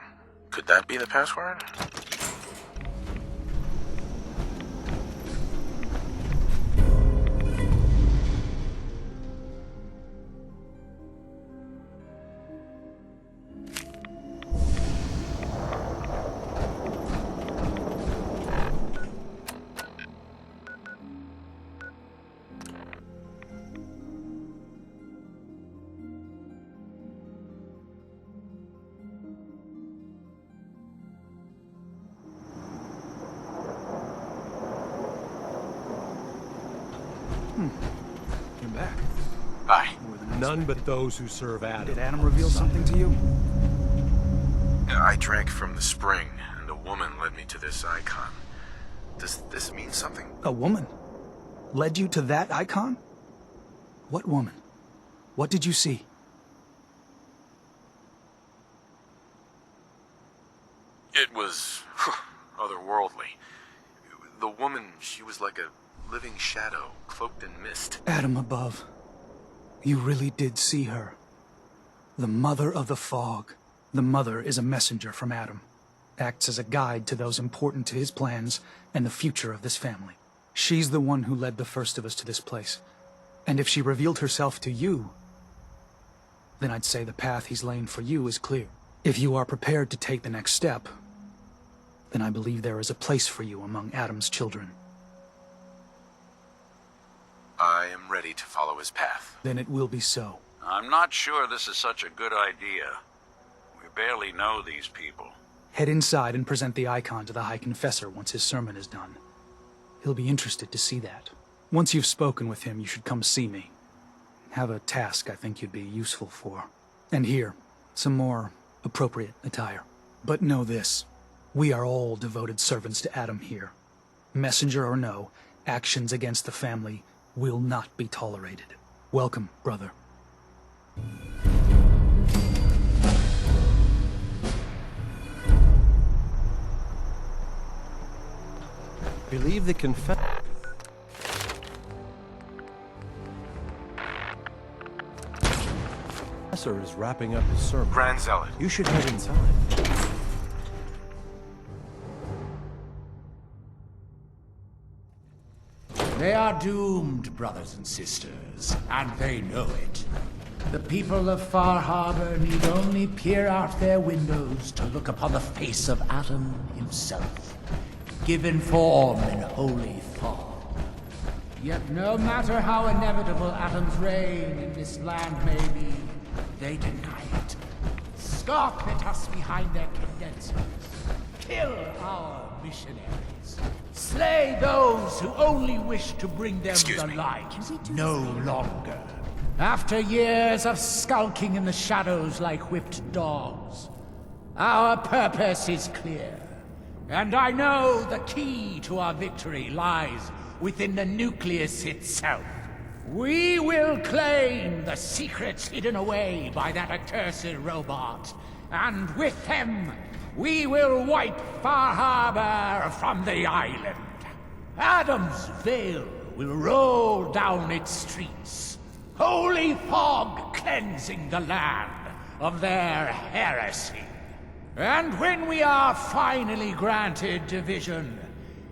Could that be the password? You're back. Hi. None but those who serve Adam. Did Adam reveal something to you? I drank from the spring, and a woman led me to this icon. Does this mean something? A woman? Led you to that icon? What woman? What did you see? It was otherworldly. The woman, she was like a living shadow, cloaked in mist. Adam above. You really did see her. The Mother of the Fog. The Mother is a messenger from Adam. Acts as a guide to those important to his plans and the future of this family. She's the one who led the first of us to this place. And if she revealed herself to you, then I'd say the path he's laying for you is clear. If you are prepared to take the next step, then I believe there is a place for you among Adam's children. I am ready to follow his path. Then it will be so. I'm not sure this is such a good idea. We barely know these people. Head inside and present the icon to the High Confessor once his sermon is done. He'll be interested to see that. Once you've spoken with him, you should come see me. Have a task I think you'd be useful for. And here, some more appropriate attire. But know this, we are all devoted servants to Adam here. Messenger or no, actions against the family will not be tolerated. Welcome, brother. believe the confessor is wrapping up his sermon. Grand Zealot. You should head inside. They are doomed, brothers and sisters, and they know it. The people of Far Harbor need only peer out their windows to look upon the face of Adam himself, given form in holy fog. Yet no matter how inevitable Adam's reign in this land may be, they deny it. Scoff at us behind their condensers. Kill our missionaries. Slay those who only wish to bring them the light no longer. After years of skulking in the shadows like whipped dogs, our purpose is clear. And I know the key to our victory lies within the nucleus itself. We will claim the secrets hidden away by that accursed robot, and with them, we will wipe Far Harbor from the island. Adam's veil will roll down its streets, holy fog cleansing the land of their heresy. And when we are finally granted division,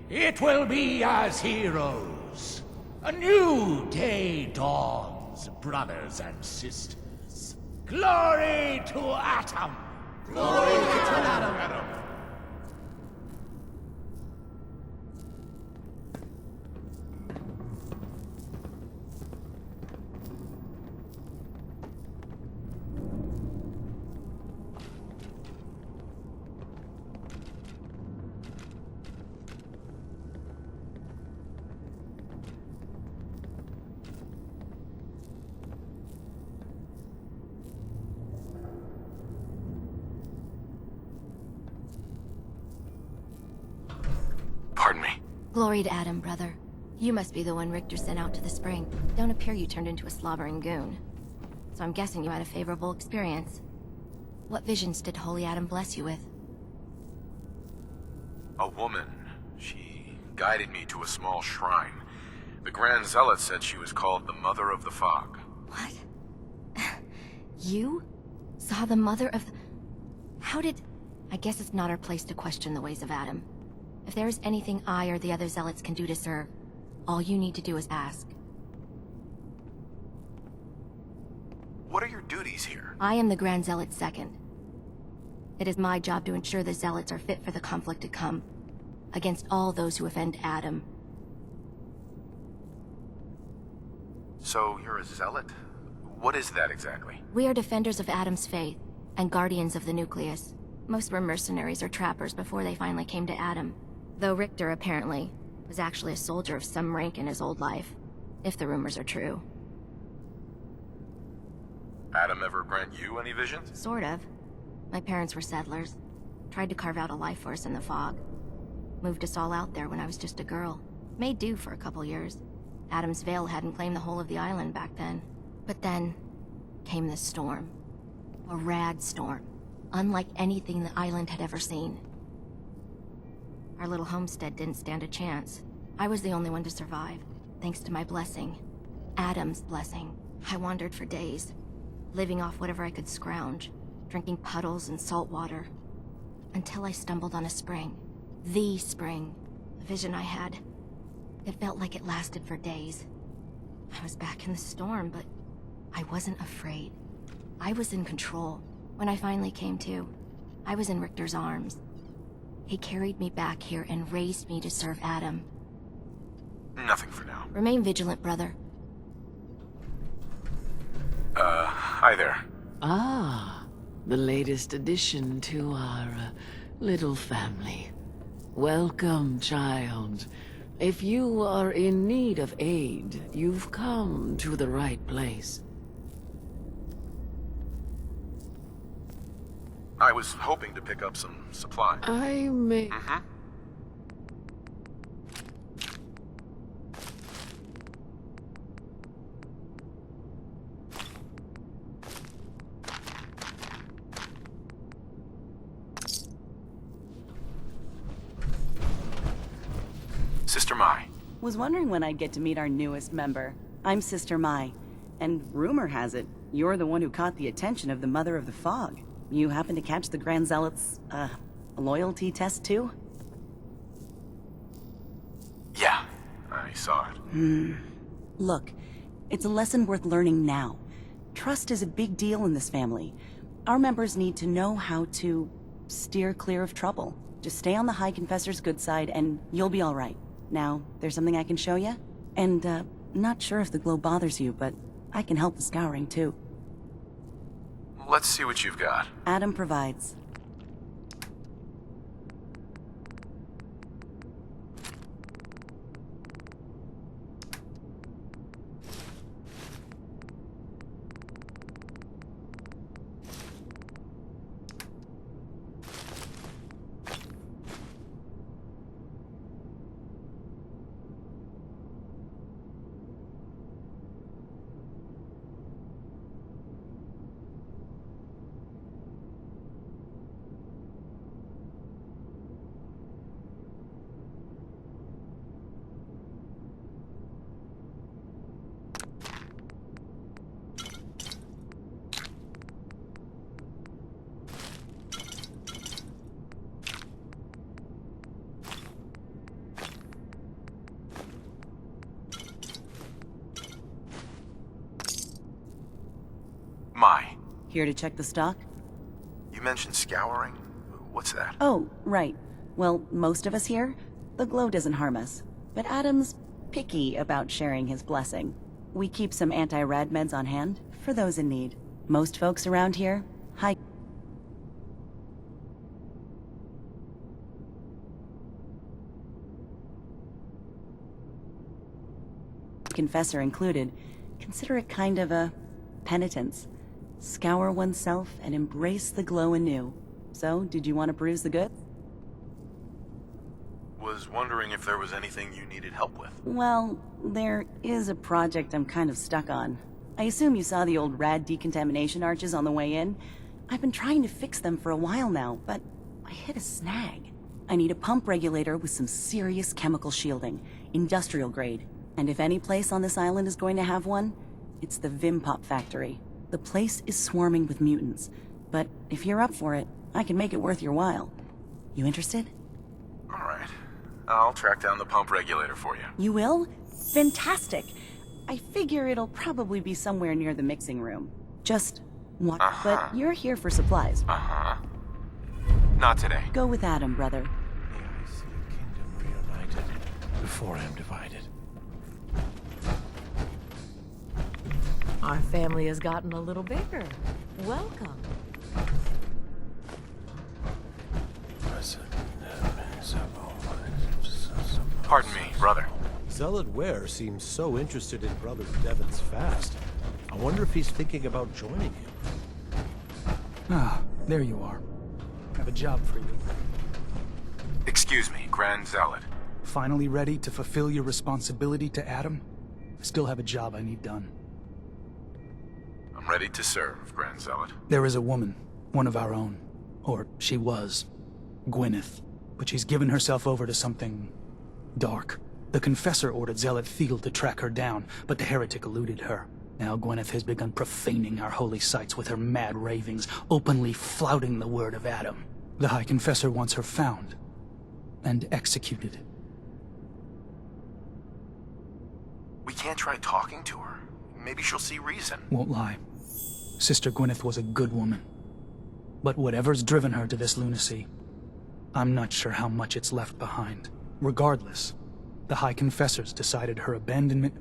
it will be as heroes. A new day dawns, brothers and sisters. Glory to Atom! Glory to Atom! Pardon me. Glory to Adam, brother. You must be the one Richter sent out to the spring. Don't appear you turned into a slobbering goon. So I'm guessing you had a favorable experience. What visions did Holy Adam bless you with? A woman. She guided me to a small shrine. The Grand Zealot said she was called the Mother of the Fog. What? You? Saw the mother of... How did... I guess it's not our place to question the ways of Adam. If there is anything I or the other Zealots can do to serve, all you need to do is ask. What are your duties here? I am the Grand Zealot Second. It is my job to ensure the Zealots are fit for the conflict to come, against all those who offend Adam. So you're a Zealot? What is that exactly? We are defenders of Adam's faith, and guardians of the nucleus. Most were mercenaries or trappers before they finally came to Adam. Though Richter, apparently, was actually a soldier of some rank in his old life, if the rumors are true. Adam ever grant you any visions? Sort of. My parents were settlers. Tried to carve out a life for us in the fog. Moved us all out there when I was just a girl. Made do for a couple years. Adam's Veil hadn't claimed the whole of the island back then. But then came the storm. A rad storm. Unlike anything the island had ever seen. Our little homestead didn't stand a chance. I was the only one to survive, thanks to my blessing. Adam's blessing. I wandered for days, living off whatever I could scrounge, drinking puddles and salt water, until I stumbled on a spring. The spring. A vision I had. It felt like it lasted for days. I was back in the storm, but I wasn't afraid. I was in control. When I finally came to, I was in Richter's arms. He carried me back here and raised me to serve Adam. Nothing for now. Remain vigilant, brother. Hi there. Ah, the latest addition to our little family. Welcome, child. If you are in need of aid, you've come to the right place. I was hoping to pick up some supplies. I may... Sister Mai. Was wondering when I'd get to meet our newest member. I'm Sister Mai, and rumor has it, you're the one who caught the attention of the Mother of the Fog. You happen to catch the Grand Zealot's, loyalty test too? Yeah, I saw it. Look, it's a lesson worth learning now. Trust is a big deal in this family. Our members need to know how to steer clear of trouble. Just stay on the High Confessor's good side and you'll be all right. Now, there's something I can show you? And, not sure if the glow bothers you, but I can help with scouring too. Let's see what you've got. Adam provides. Mai, Here to check the stock? you mentioned scouring. What's that? Oh, right. Well, most of us here, the glow doesn't harm us. But Adam's picky about sharing his blessing. We keep some anti-rad meds on hand for those in need. Most folks around here, High Confessor included, consider it kind of a penitence. Scour oneself and embrace the glow anew. So, did you want to peruse the goods? Was wondering if there was anything you needed help with. Well, there is a project I'm kind of stuck on. I assume you saw the old rad decontamination arches on the way in. I've been trying to fix them for a while now, but I hit a snag. I need a pump regulator with some serious chemical shielding, industrial grade. And if any place on this island is going to have one, it's the Vim Pop factory. The place is swarming with mutants, but if you're up for it, I can make it worth your while. You interested? All right. I'll track down the pump regulator for you. You will? Fantastic. I figure it'll probably be somewhere near the mixing room. Just watch. But you're here for supplies. Not today. Go with Adam, brother. I see a kingdom reunited before I'm divided. Our family has gotten a little bigger. Welcome. Pardon me, brother. Zealot Ware seems so interested in Brother Devon's fast. I wonder if he's thinking about joining him. Ah, there you are. I have a job for you. Excuse me, Grand Zealot. Finally ready to fulfill your responsibility to Adam? I still have a job I need done. I'm ready to serve, Grand Zealot. There is a woman, one of our own. Or she was. Gwyneth. But she's given herself over to something dark. The Confessor ordered Zealot Thiel to track her down, but the heretic eluded her. Now Gwyneth has begun profaning our holy sites with her mad ravings, openly flouting the word of Adam. The High Confessor wants her found and executed. We can't try talking to her. Maybe she'll see reason. Won't lie. Sister Gwyneth was a good woman. But whatever's driven her to this lunacy, I'm not sure how much it's left behind. Regardless, the High Confessors decided her abandonment...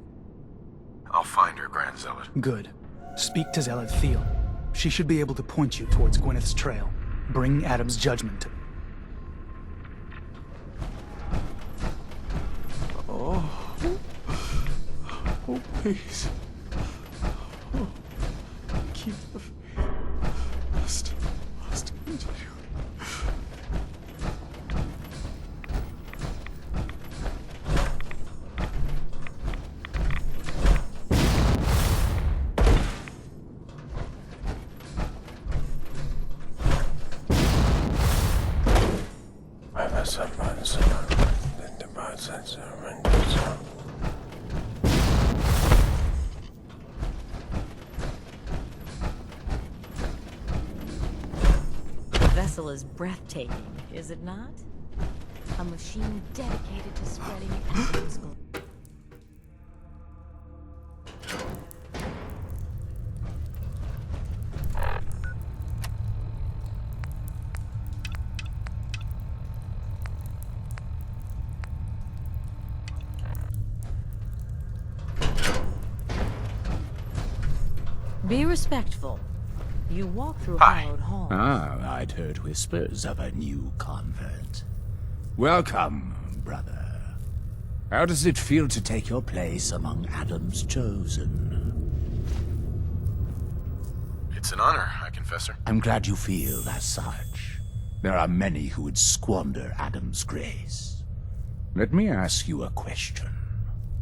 I'll find her, Grand Zealot. Good. Speak to Zealot Thiel. She should be able to point you towards Gwyneth's trail. Bring Adam's judgment to... Oh, please. Oh, keep the faith. Must continue. I mess up my son. Then the bad sense of vessel is breathtaking, is it not? A machine dedicated to spreading Adam's glory. Be respectful. You walk through hallowed halls. Ah, I'd heard whispers of a new convert. Welcome, brother. How does it feel to take your place among Adam's chosen? It's an honor, High Confessor. I'm glad you feel as such. There are many who would squander Adam's grace. Let me ask you a question.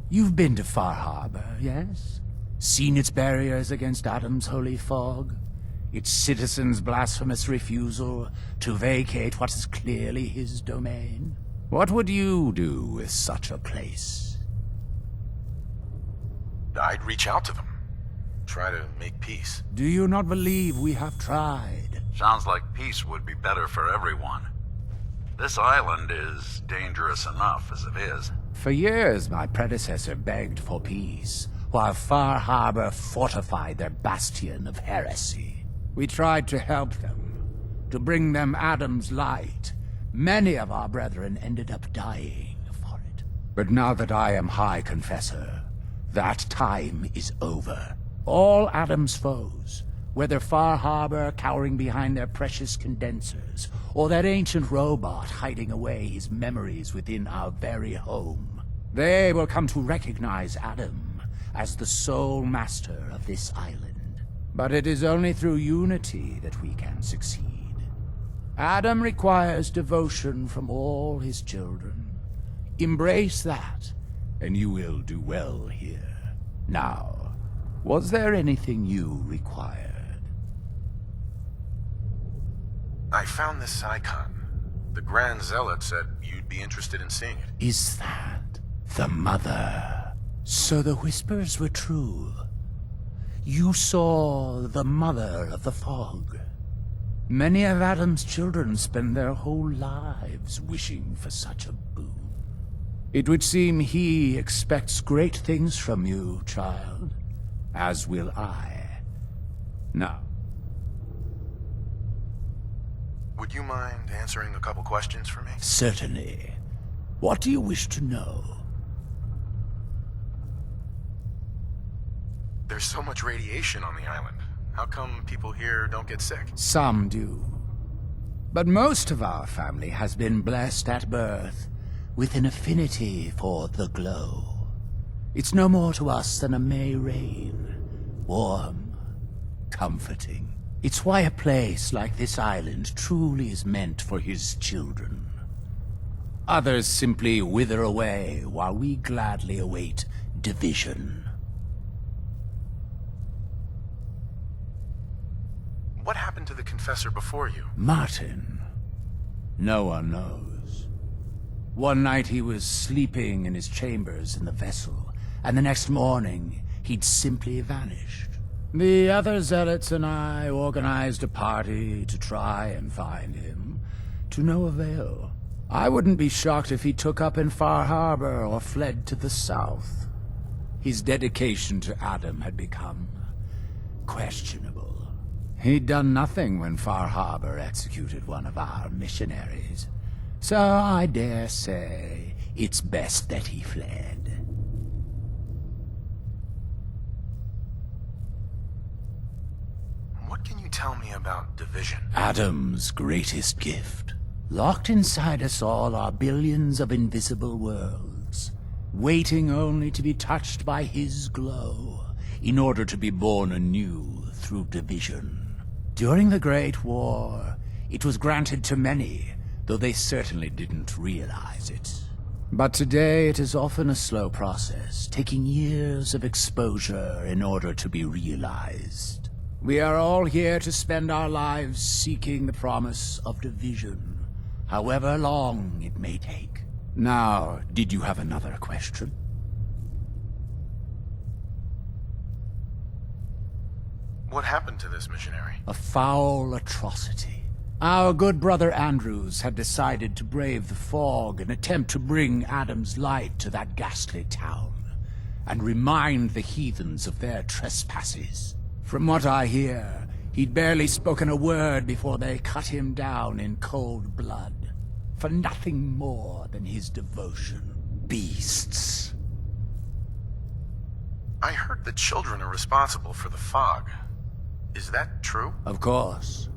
You've been to Far Harbor, yes? Seen its barriers against Adam's holy fog? Its citizens' blasphemous refusal to vacate what is clearly his domain? What would you do with such a place? I'd reach out to them. Try to make peace. Do you not believe we have tried? Sounds like peace would be better for everyone. This island is dangerous enough as it is. For years, my predecessor begged for peace, while Far Harbor fortified their bastion of heresy. We tried to help them, to bring them Adam's light. Many of our brethren ended up dying for it. But now that I am High Confessor, that time is over. All Adam's foes, whether Far Harbor cowering behind their precious condensers, or that ancient robot hiding away his memories within our very home, they will come to recognize Adam as the sole master of this island. But it is only through unity that we can succeed. Adam requires devotion from all his children. Embrace that, and you will do well here. Now, was there anything you required? I found this icon. The Grand Zealot said you'd be interested in seeing it. Is that the Mother? So the whispers were true. You saw the Mother of the Fog. Many of Adam's children spend their whole lives wishing for such a boon. It would seem he expects great things from you, child, as will I. Now, would you mind answering a couple questions for me? certainly. What do you wish to know? There's so much radiation on the island. How come people here don't get sick? Some do. But most of our family has been blessed at birth with an affinity for the glow. It's no more to us than a May rain. Warm, comforting. It's why a place like this island truly is meant for his children. Others simply wither away while we gladly await division. What happened to the Confessor before you? Martin. No one knows. One night he was sleeping in his chambers in the vessel, and the next morning he'd simply vanished. The other zealots and I organized a party to try and find him, to no avail. I wouldn't be shocked if he took up in Far Harbor or fled to the south. His dedication to Adam had become questionable. He'd done nothing when Far Harbor executed one of our missionaries, so I dare say it's best that he fled. What can you tell me about division? Adam's greatest gift. Locked inside us all are billions of invisible worlds, waiting only to be touched by his glow, in order to be born anew through division. During the Great War, it was granted to many, though they certainly didn't realize it. But today it is often a slow process, taking years of exposure in order to be realized. We are all here to spend our lives seeking the promise of division, however long it may take. Now, did you have another question? What happened to this missionary? A foul atrocity. Our good brother Andrews had decided to brave the fog and attempt to bring Adam's light to that ghastly town, and remind the heathens of their trespasses. From what I hear, he'd barely spoken a word before they cut him down in cold blood, for nothing more than his devotion. Beasts. I heard the children are responsible for the fog. Is that true? Of course.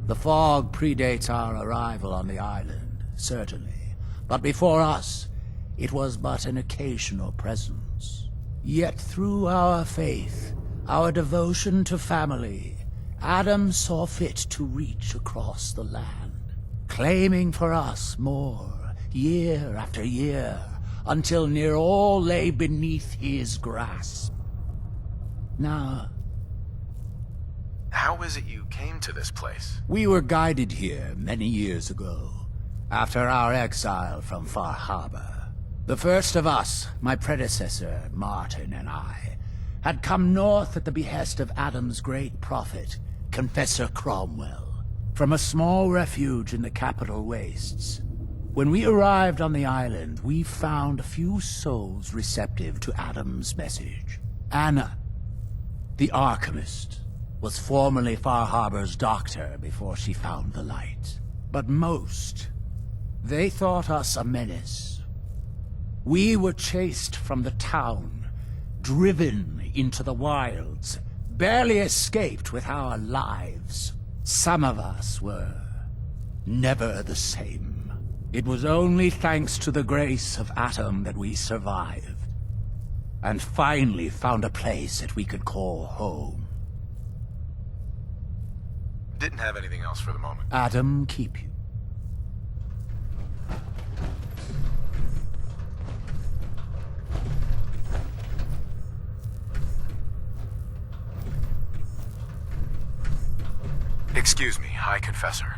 The fog predates our arrival on the island, certainly. But before us, it was but an occasional presence. Yet through our faith, our devotion to family, Adam saw fit to reach across the land, claiming for us more, year after year, until near all lay beneath his grasp. Now, how is it you came to this place? we were guided here many years ago, after our exile from Far Harbor. The first of us, my predecessor, Martin, and I, had come north at the behest of Adam's great prophet, Confessor Cromwell, from a small refuge in the capital wastes. When we arrived on the island, we found a few souls receptive to Adam's message. Anna, the Archimist, was formerly Far Harbor's doctor before she found the light. But most, they thought us a menace. We were chased from the town, driven into the wilds, barely escaped with our lives. Some of us were never the same. It was only thanks to the grace of Adam that we survived, and finally found a place that we could call home. Didn't have anything else for the moment. Adam keep you. Excuse me, High Confessor.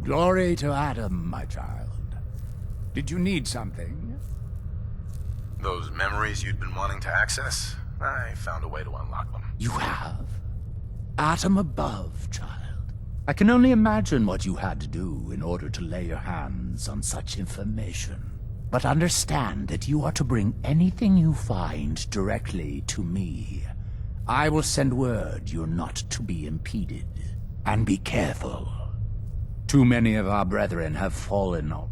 Glory to Adam, my child. Did you need something? Those memories you'd been wanting to access? I found a way to unlock them. You have? Atom above, child. I can only imagine what you had to do in order to lay your hands on such information. But understand that you are to bring anything you find directly to me. I will send word you're not to be impeded. And be careful. Too many of our brethren have fallen off.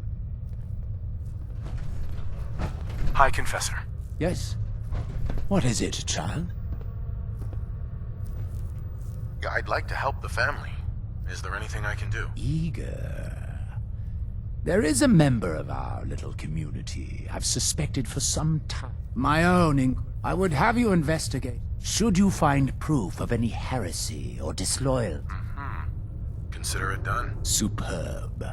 High Confessor. Yes? What is it, child? I'd like to help the family. Is there anything I can do? Eager. There is a member of our little community I've suspected for some time. My own I would have you investigate. Should you find proof of any heresy or disloyalty. Consider it done. Superb.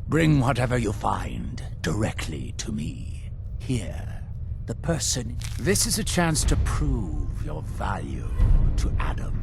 Bring whatever you find directly to me. Here, the person. This is a chance to prove your value to Adam.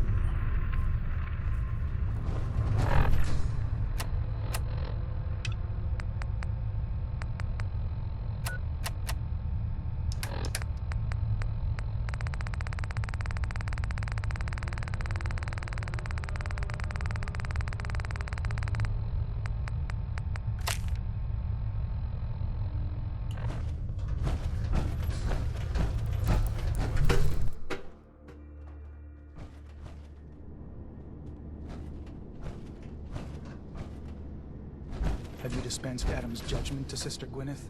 Have you dispensed Adam's judgment to Sister Gwyneth?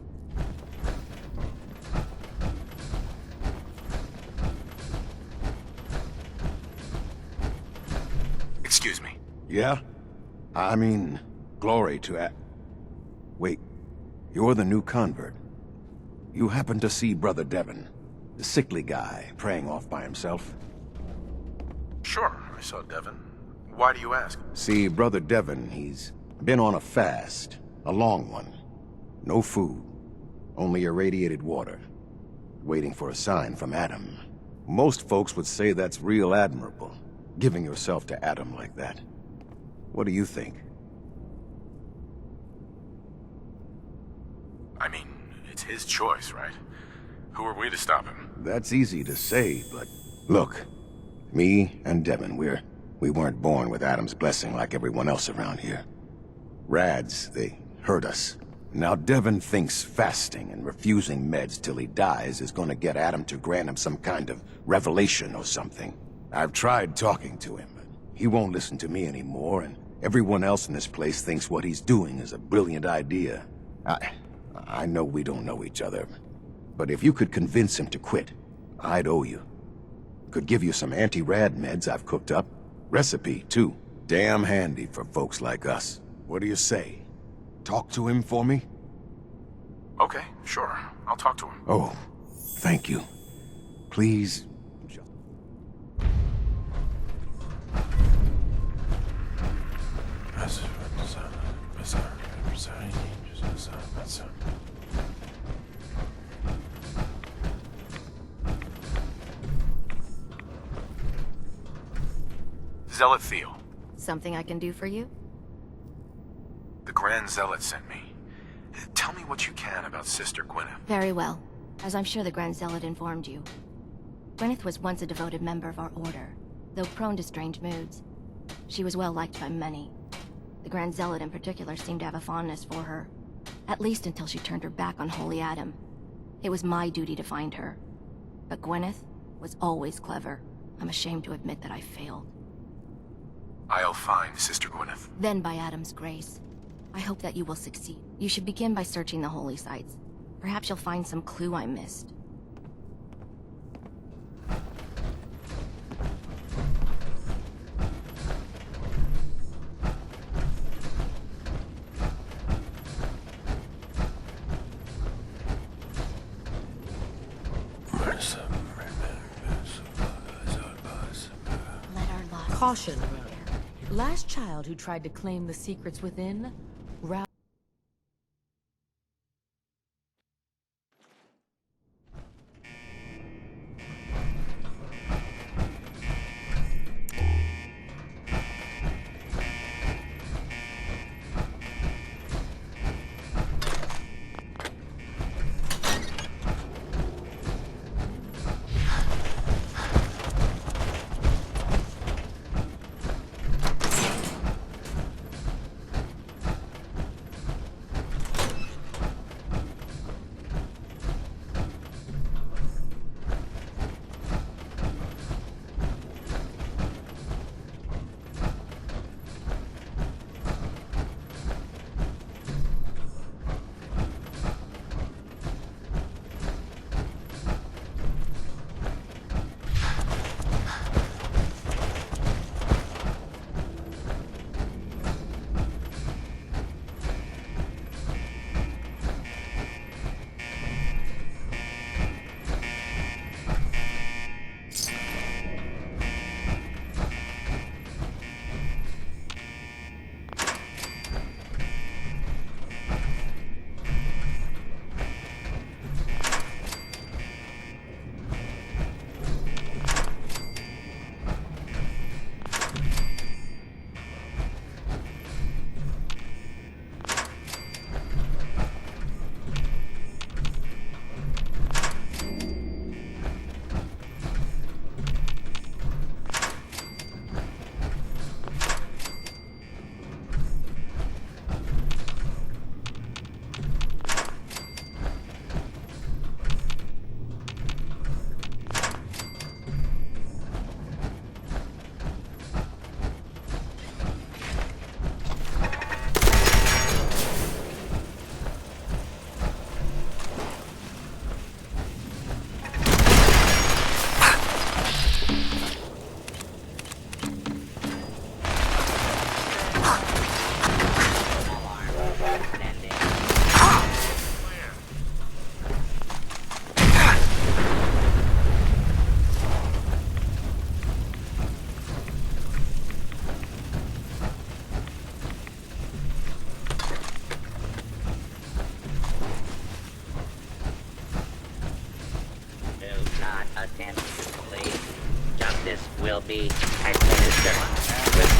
Excuse me. Yeah? I mean, glory to Wait, you're the new convert. You happen to see Brother Devon, the sickly guy praying off by himself? Sure, I saw Devon. Why do you ask? See, Brother Devon, he's been on a fast, a long one. No food, only irradiated water, waiting for a sign from Adam. Most folks would say that's real admirable, giving yourself to Adam like that. What do you think? I mean, it's his choice, right? Who are we to stop him? That's easy to say, but look, me and Devon, we weren't born with Adam's blessing like everyone else around here. Rads, they hurt us. Now Devon thinks fasting and refusing meds till he dies is gonna get Adam to grant him some kind of revelation or something. I've tried talking to him, but he won't listen to me anymore, and everyone else in this place thinks what he's doing is a brilliant idea. I know we don't know each other, but if you could convince him to quit, I'd owe you. Could give you some anti-rad meds I've cooked up. Recipe, too. Damn handy for folks like us. What do you say? Talk to him for me? Okay, sure. I'll talk to him. Oh, thank you. Please. Zealot Theo. Something I can do for you? The Grand Zealot sent me. Tell me what you can about Sister Gwyneth. Very well. As I'm sure the Grand Zealot informed you. Gwyneth was once a devoted member of our order, though prone to strange moods. She was well liked by many. The Grand Zealot in particular seemed to have a fondness for her. At least until she turned her back on Holy Adam. It was my duty to find her. But Gwyneth was always clever. I'm ashamed to admit that I failed. I'll find Sister Gwyneth. Then by Adam's grace. I hope that you will succeed. You should begin by searching the holy sites. Perhaps you'll find some clue I missed. Caution. Last child who tried to claim the secrets within, will be administered with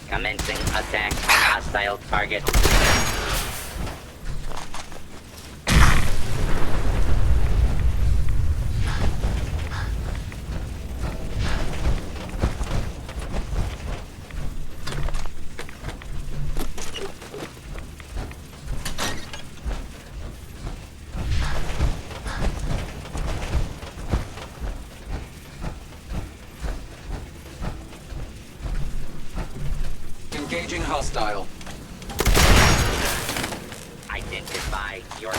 commencing attack on hostile target. Engaging hostile. Identify your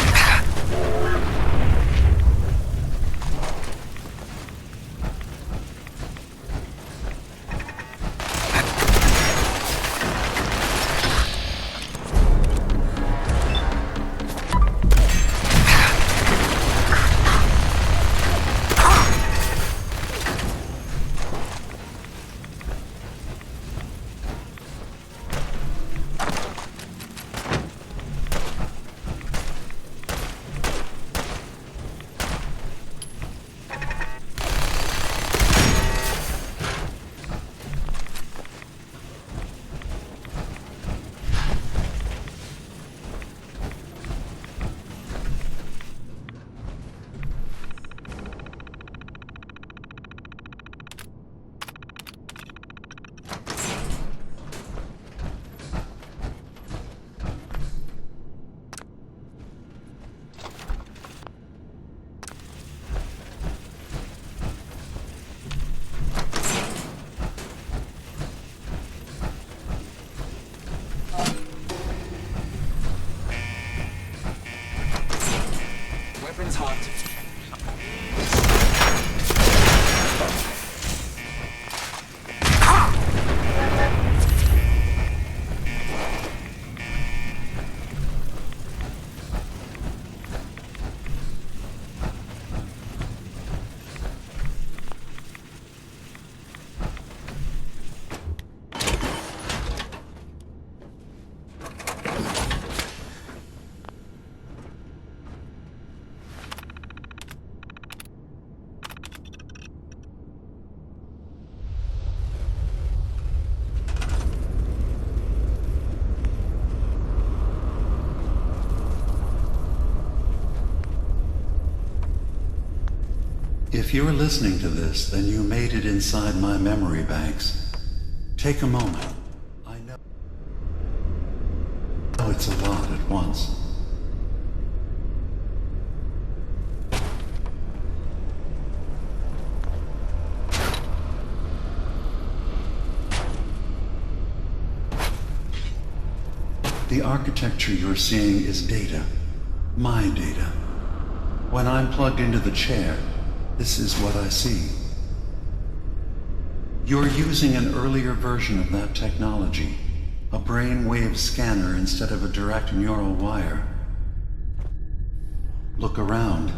Weapons hot. If you're listening to this, then you made it inside my memory banks. Take a moment. I know it's a lot at once. The architecture you're seeing is data. My data. When I'm plugged into the chair, this is what I see. You're using an earlier version of that technology, a brainwave scanner instead of a direct neural wire. Look around.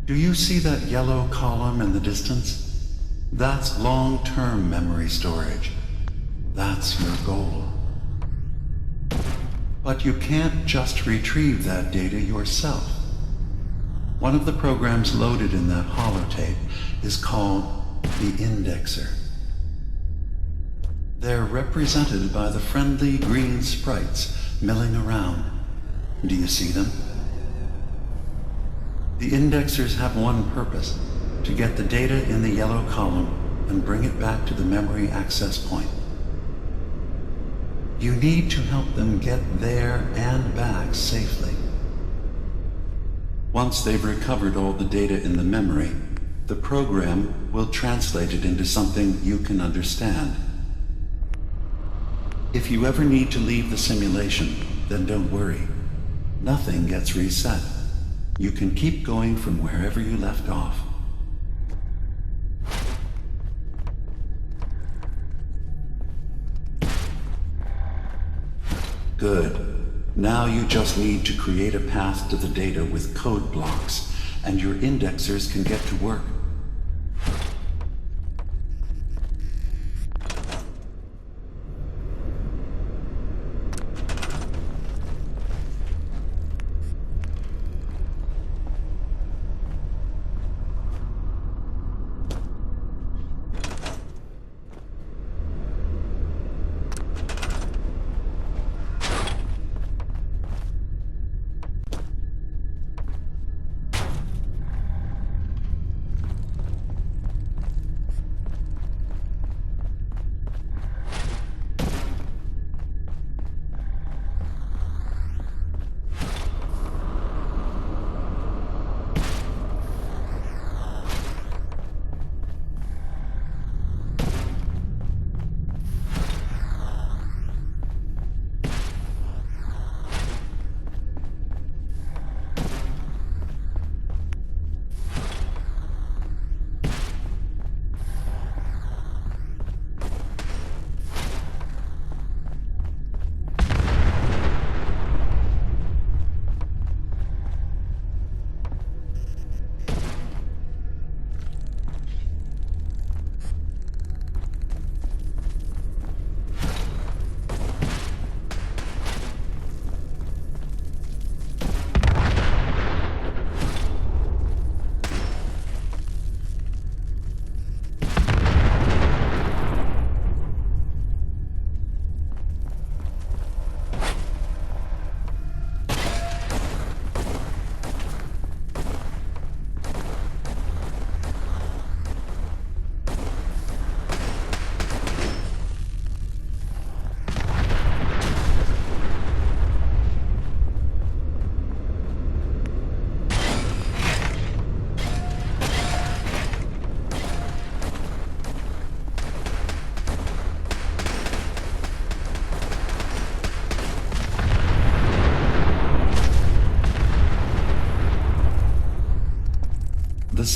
Do you see that yellow column in the distance? That's long-term memory storage. That's your goal. But you can't just retrieve that data yourself. One of the programs loaded in that holotape is called the Indexer. They're represented by the friendly green sprites milling around. Do you see them? The Indexers have one purpose: to get the data in the yellow column and bring it back to the memory access point. You need to help them get there and back safely. Once they've recovered all the data in the memory, the program will translate it into something you can understand. If you ever need to leave the simulation, then don't worry. Nothing gets reset. You can keep going from wherever you left off. Good. Now you just need to create a path to the data with code blocks, and your indexers can get to work.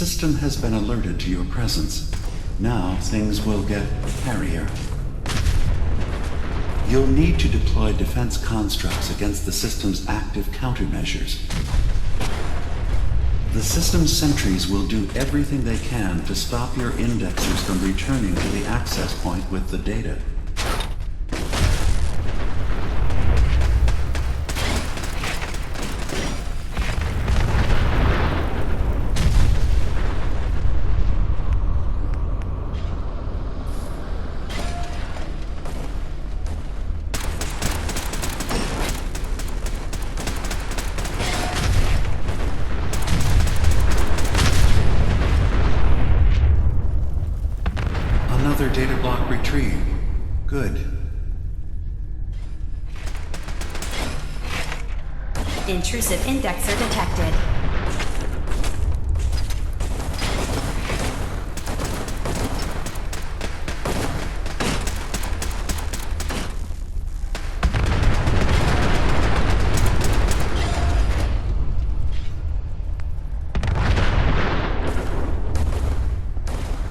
system has been alerted to your presence. Now things will get hairier. You'll need to deploy defense constructs against the system's active countermeasures. The system's sentries will do everything they can to stop your indexers from returning to the access point with the data. Another data block retrieved. Good. Intrusive indexer detected.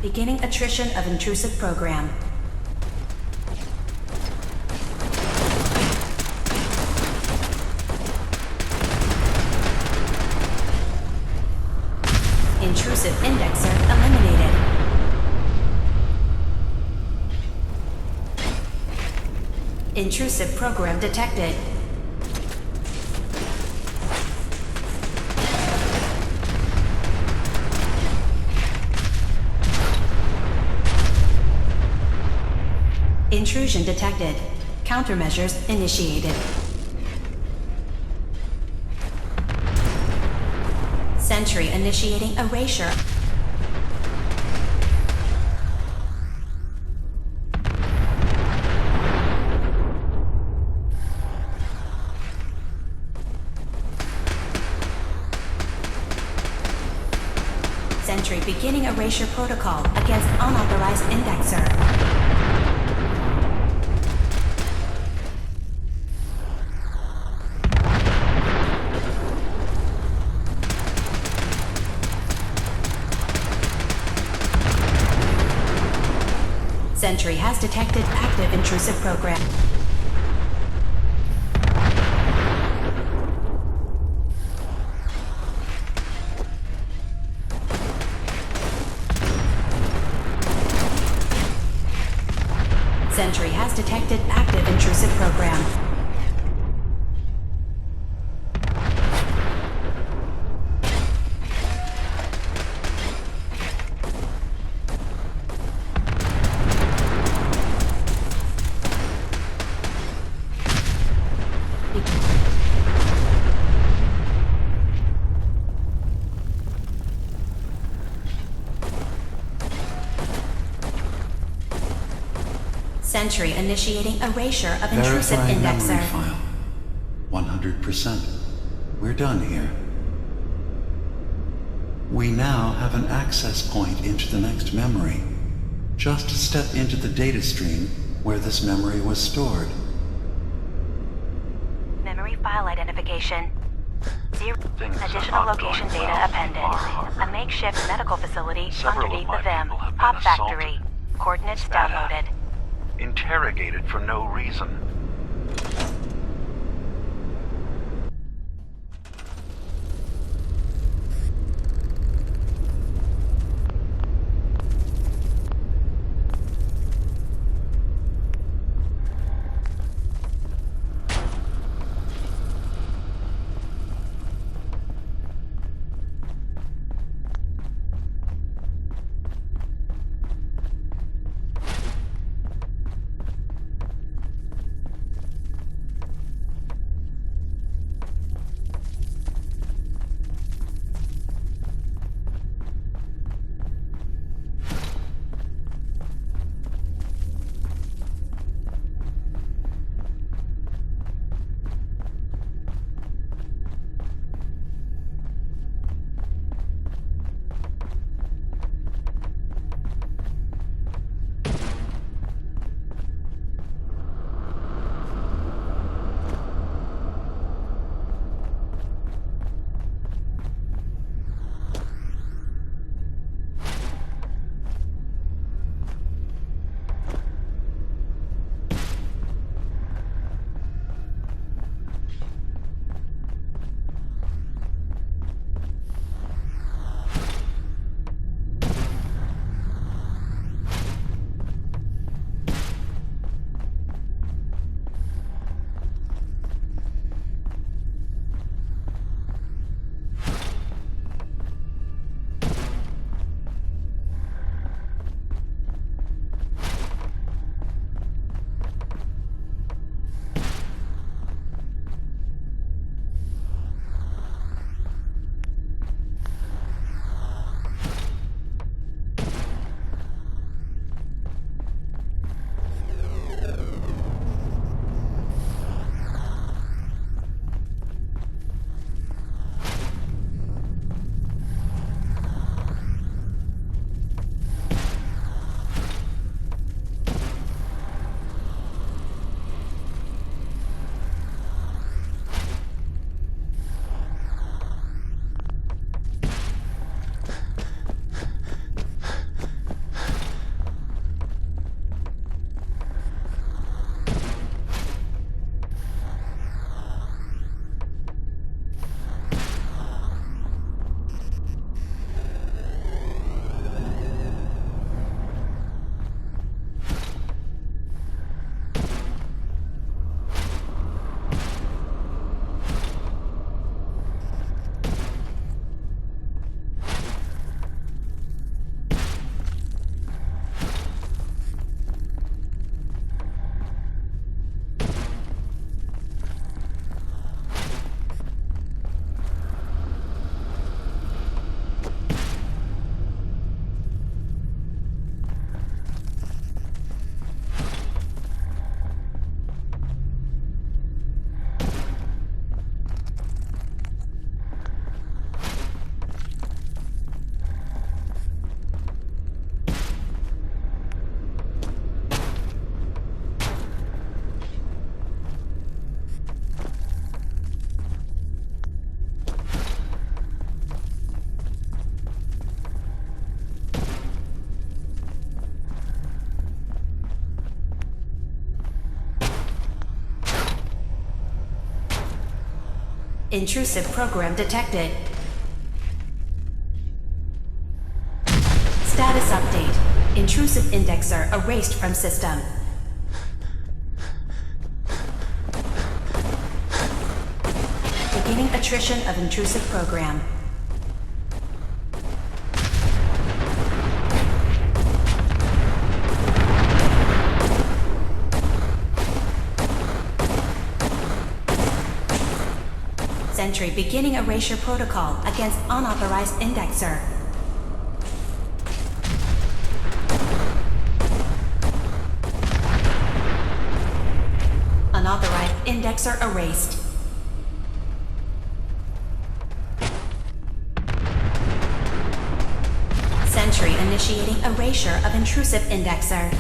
Beginning attrition of intrusive program. Intrusive indexer eliminated. Intrusive program detected. Intrusion detected. Countermeasures initiated. Sentry initiating erasure. Sentry beginning erasure protocol against unauthorized indexer. Sentry has detected active intrusive program. Sentry has detected active intrusive program. Sentry initiating erasure of intrusive Verifying indexer. memory file. 100%. We're done here. We now have an access point into the next memory. Just step into the data stream where this memory was stored. Memory file identification. Things are Additional not location going data well appended. in Bar Harbor. A makeshift medical facility Several of underneath my the VIM. people have been Pop assaulted. factory. Coordinates Bad. downloaded. Interrogated for no reason. Intrusive program detected. Status update. Intrusive indexer erased from system. Beginning attrition of intrusive program. Sentry beginning erasure protocol against unauthorized indexer. Unauthorized indexer erased. Sentry initiating erasure of intrusive indexer.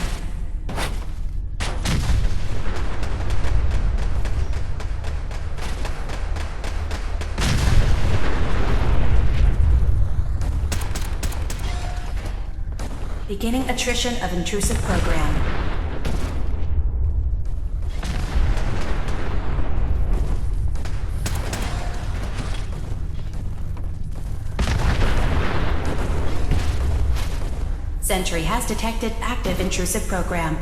Beginning attrition of intrusive program. Sentry has detected active intrusive program.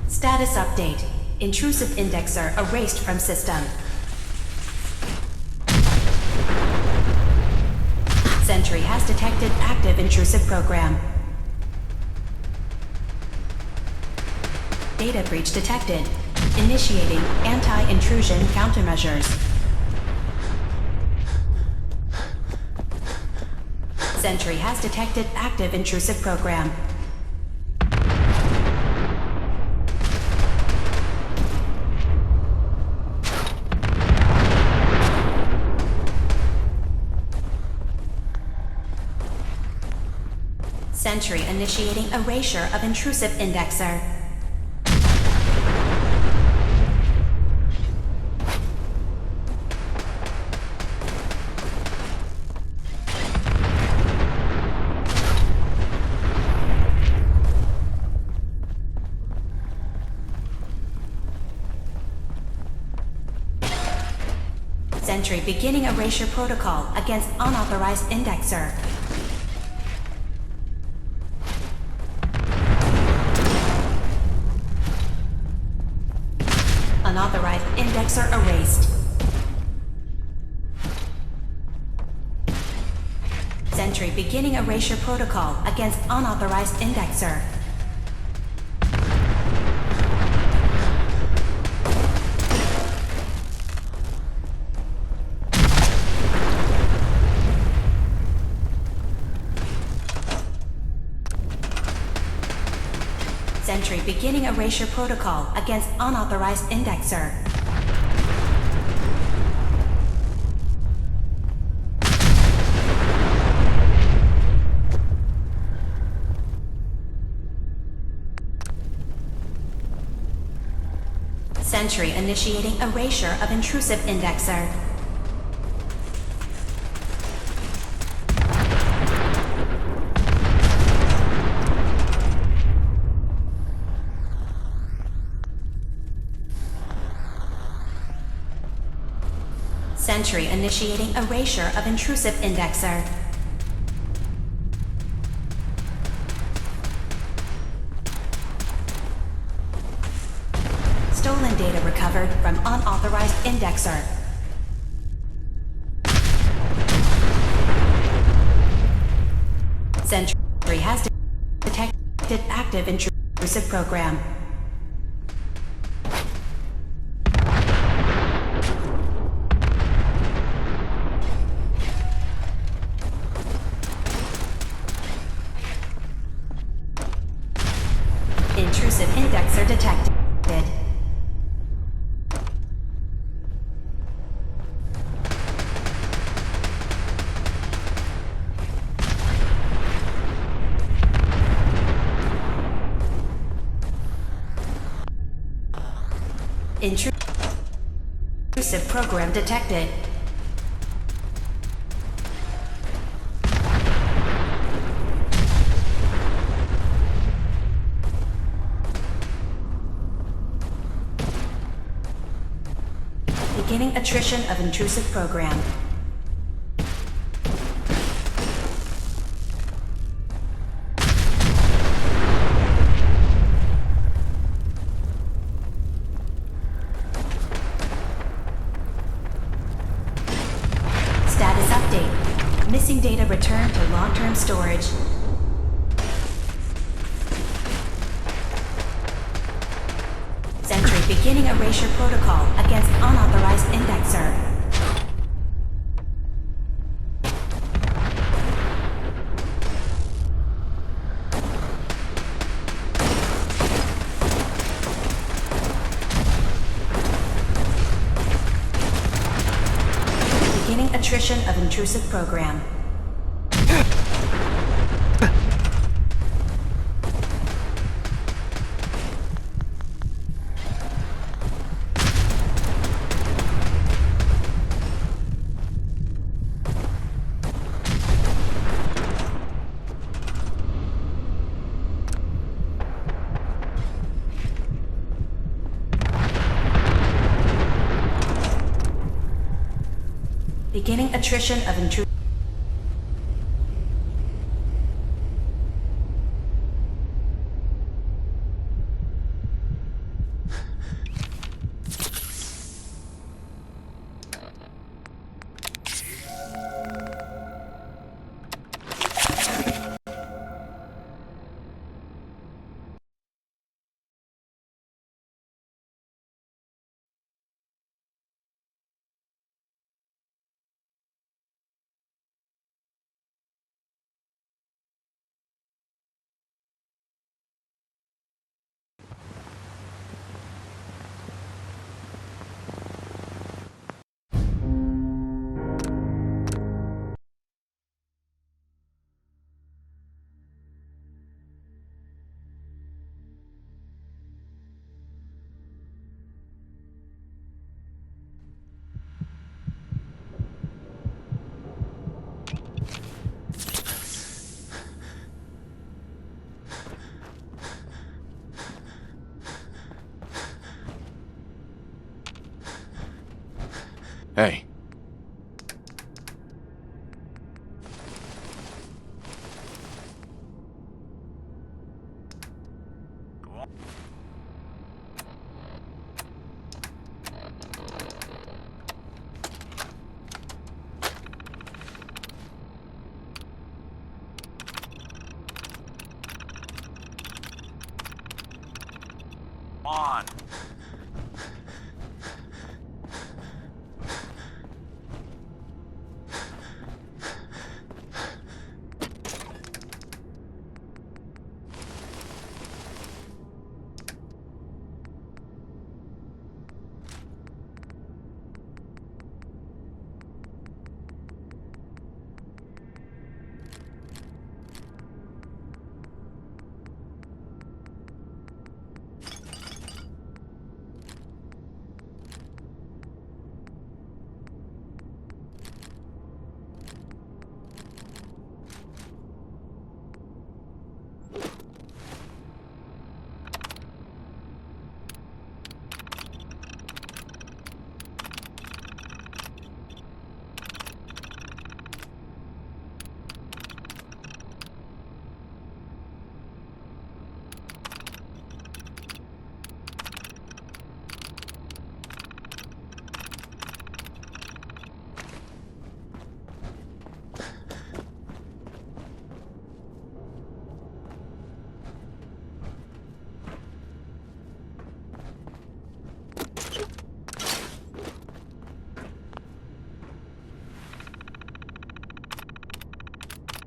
Status update. Intrusive indexer erased from system. Sentry has detected active intrusive program. Data breach detected. Initiating anti-intrusion countermeasures. Sentry has detected active intrusive program. Sentry initiating erasure of intrusive indexer. Sentry beginning erasure protocol against unauthorized indexer. Unauthorized indexer erased. Sentry beginning erasure protocol against unauthorized indexer. Sentry beginning erasure protocol against unauthorized indexer. Sentry initiating erasure of intrusive indexer. Sentry initiating erasure of intrusive indexer. Stolen data recovered from unauthorized indexer. Sentry has detected active intrusive program. Intrusive indexer detected. Intrusive program detected. Beginning attrition of intrusive program. Status update. Missing data returned to long-term storage. Sentry beginning erasure protocol against unauthorized indexer. Beginning attrition of intrusive program. Beginning attrition of intrusive. Hey. On.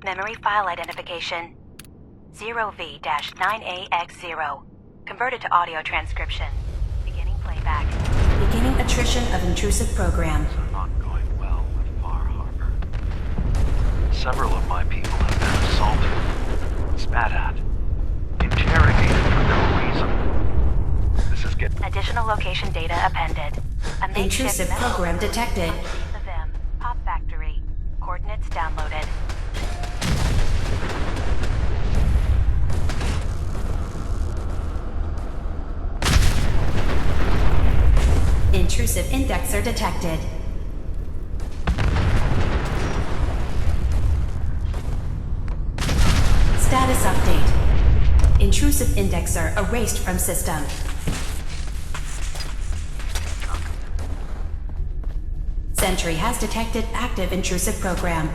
Memory file identification 0V-9AX0. Converted to audio transcription. Beginning playback. Beginning attrition of intrusive program. Not going well with Far Harbor. Several of my people have been assaulted, spat at, interrogated for no reason. This is getting... Additional location data appended. A intrusive program detected. The Vim. Pop Factory. Coordinates downloaded. Intrusive indexer detected. Status update. Intrusive indexer erased from system. Sentry has detected active intrusive program.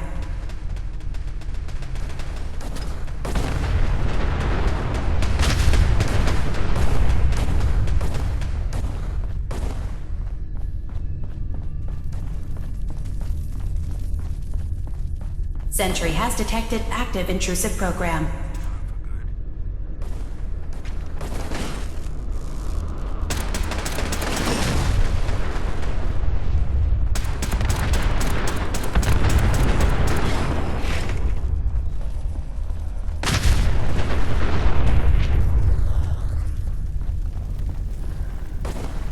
Sentry has detected active intrusive program.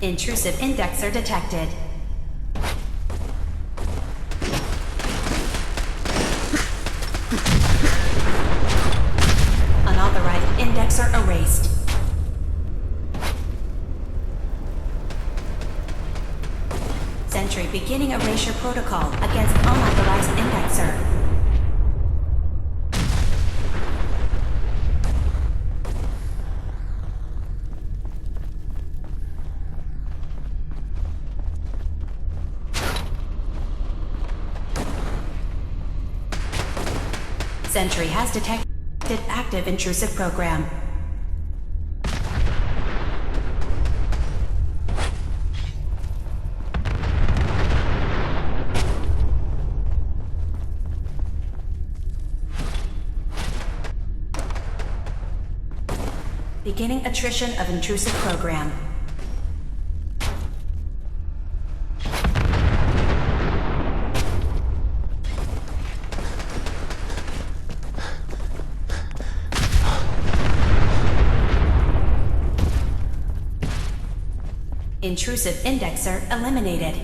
Intrusive indexer detected. Unauthorized indexer erased. Sentry beginning erasure protocol against unauthorized indexer. Sentry has detected active intrusive program. Beginning attrition of intrusive program. Intrusive indexer eliminated.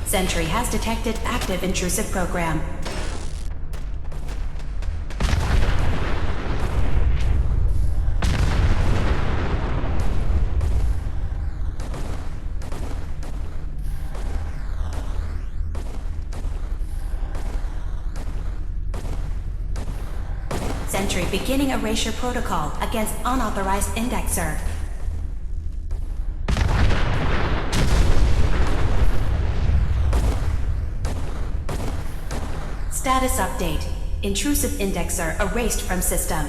Sentry has detected active intrusive program. Sentry beginning erasure protocol against unauthorized indexer. Status update. Intrusive indexer erased from system.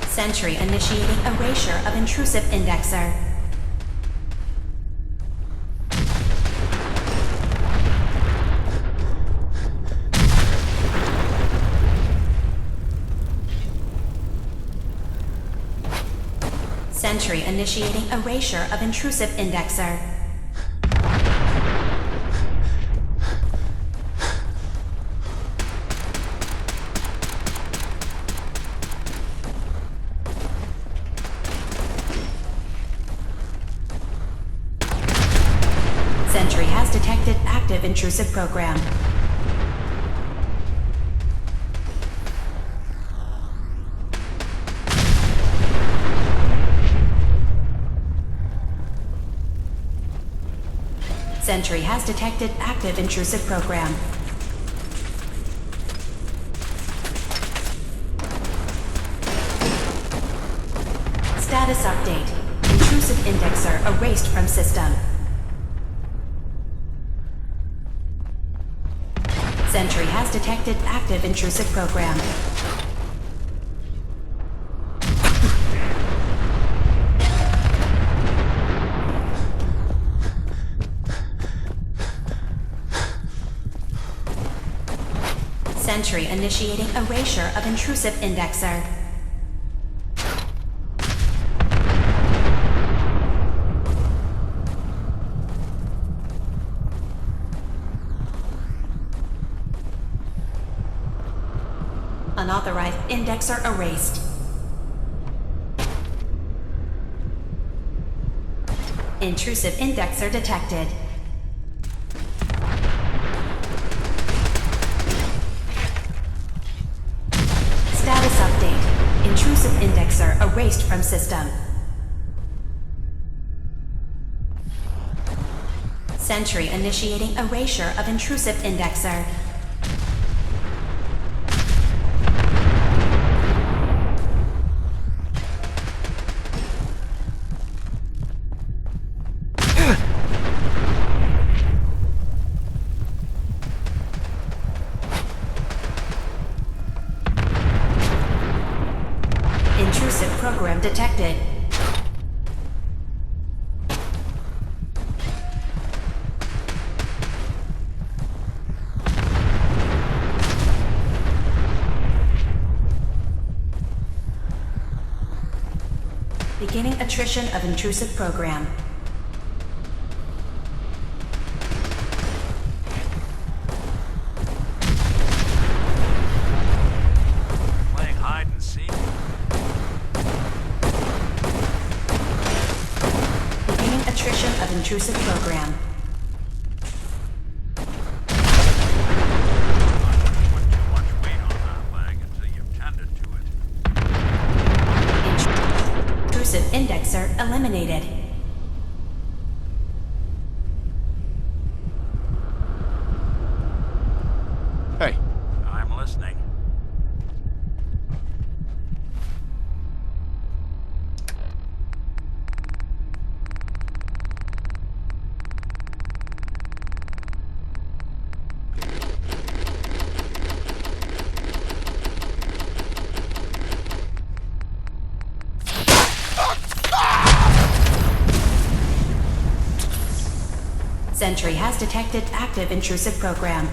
Sentry initiating erasure of intrusive indexer. Sentry initiating erasure of intrusive indexer. Sentry has detected active intrusive program. Sentry has detected active intrusive program. Status update. Intrusive indexer erased from system. Sentry has detected active intrusive program. Sentry initiating erasure of intrusive indexer. Unauthorized indexer erased. Intrusive indexer detected. indexer erased from system. Sentry initiating erasure of intrusive indexer. Intrusive program detected. Beginning attrition of intrusive program. Playing hide and seek. Beginning attrition of intrusive program. Put too much weight on that leg until you've tended to it. Intrusive indexer eliminated. Hey. I'm listening. Sentry has detected active intrusive program.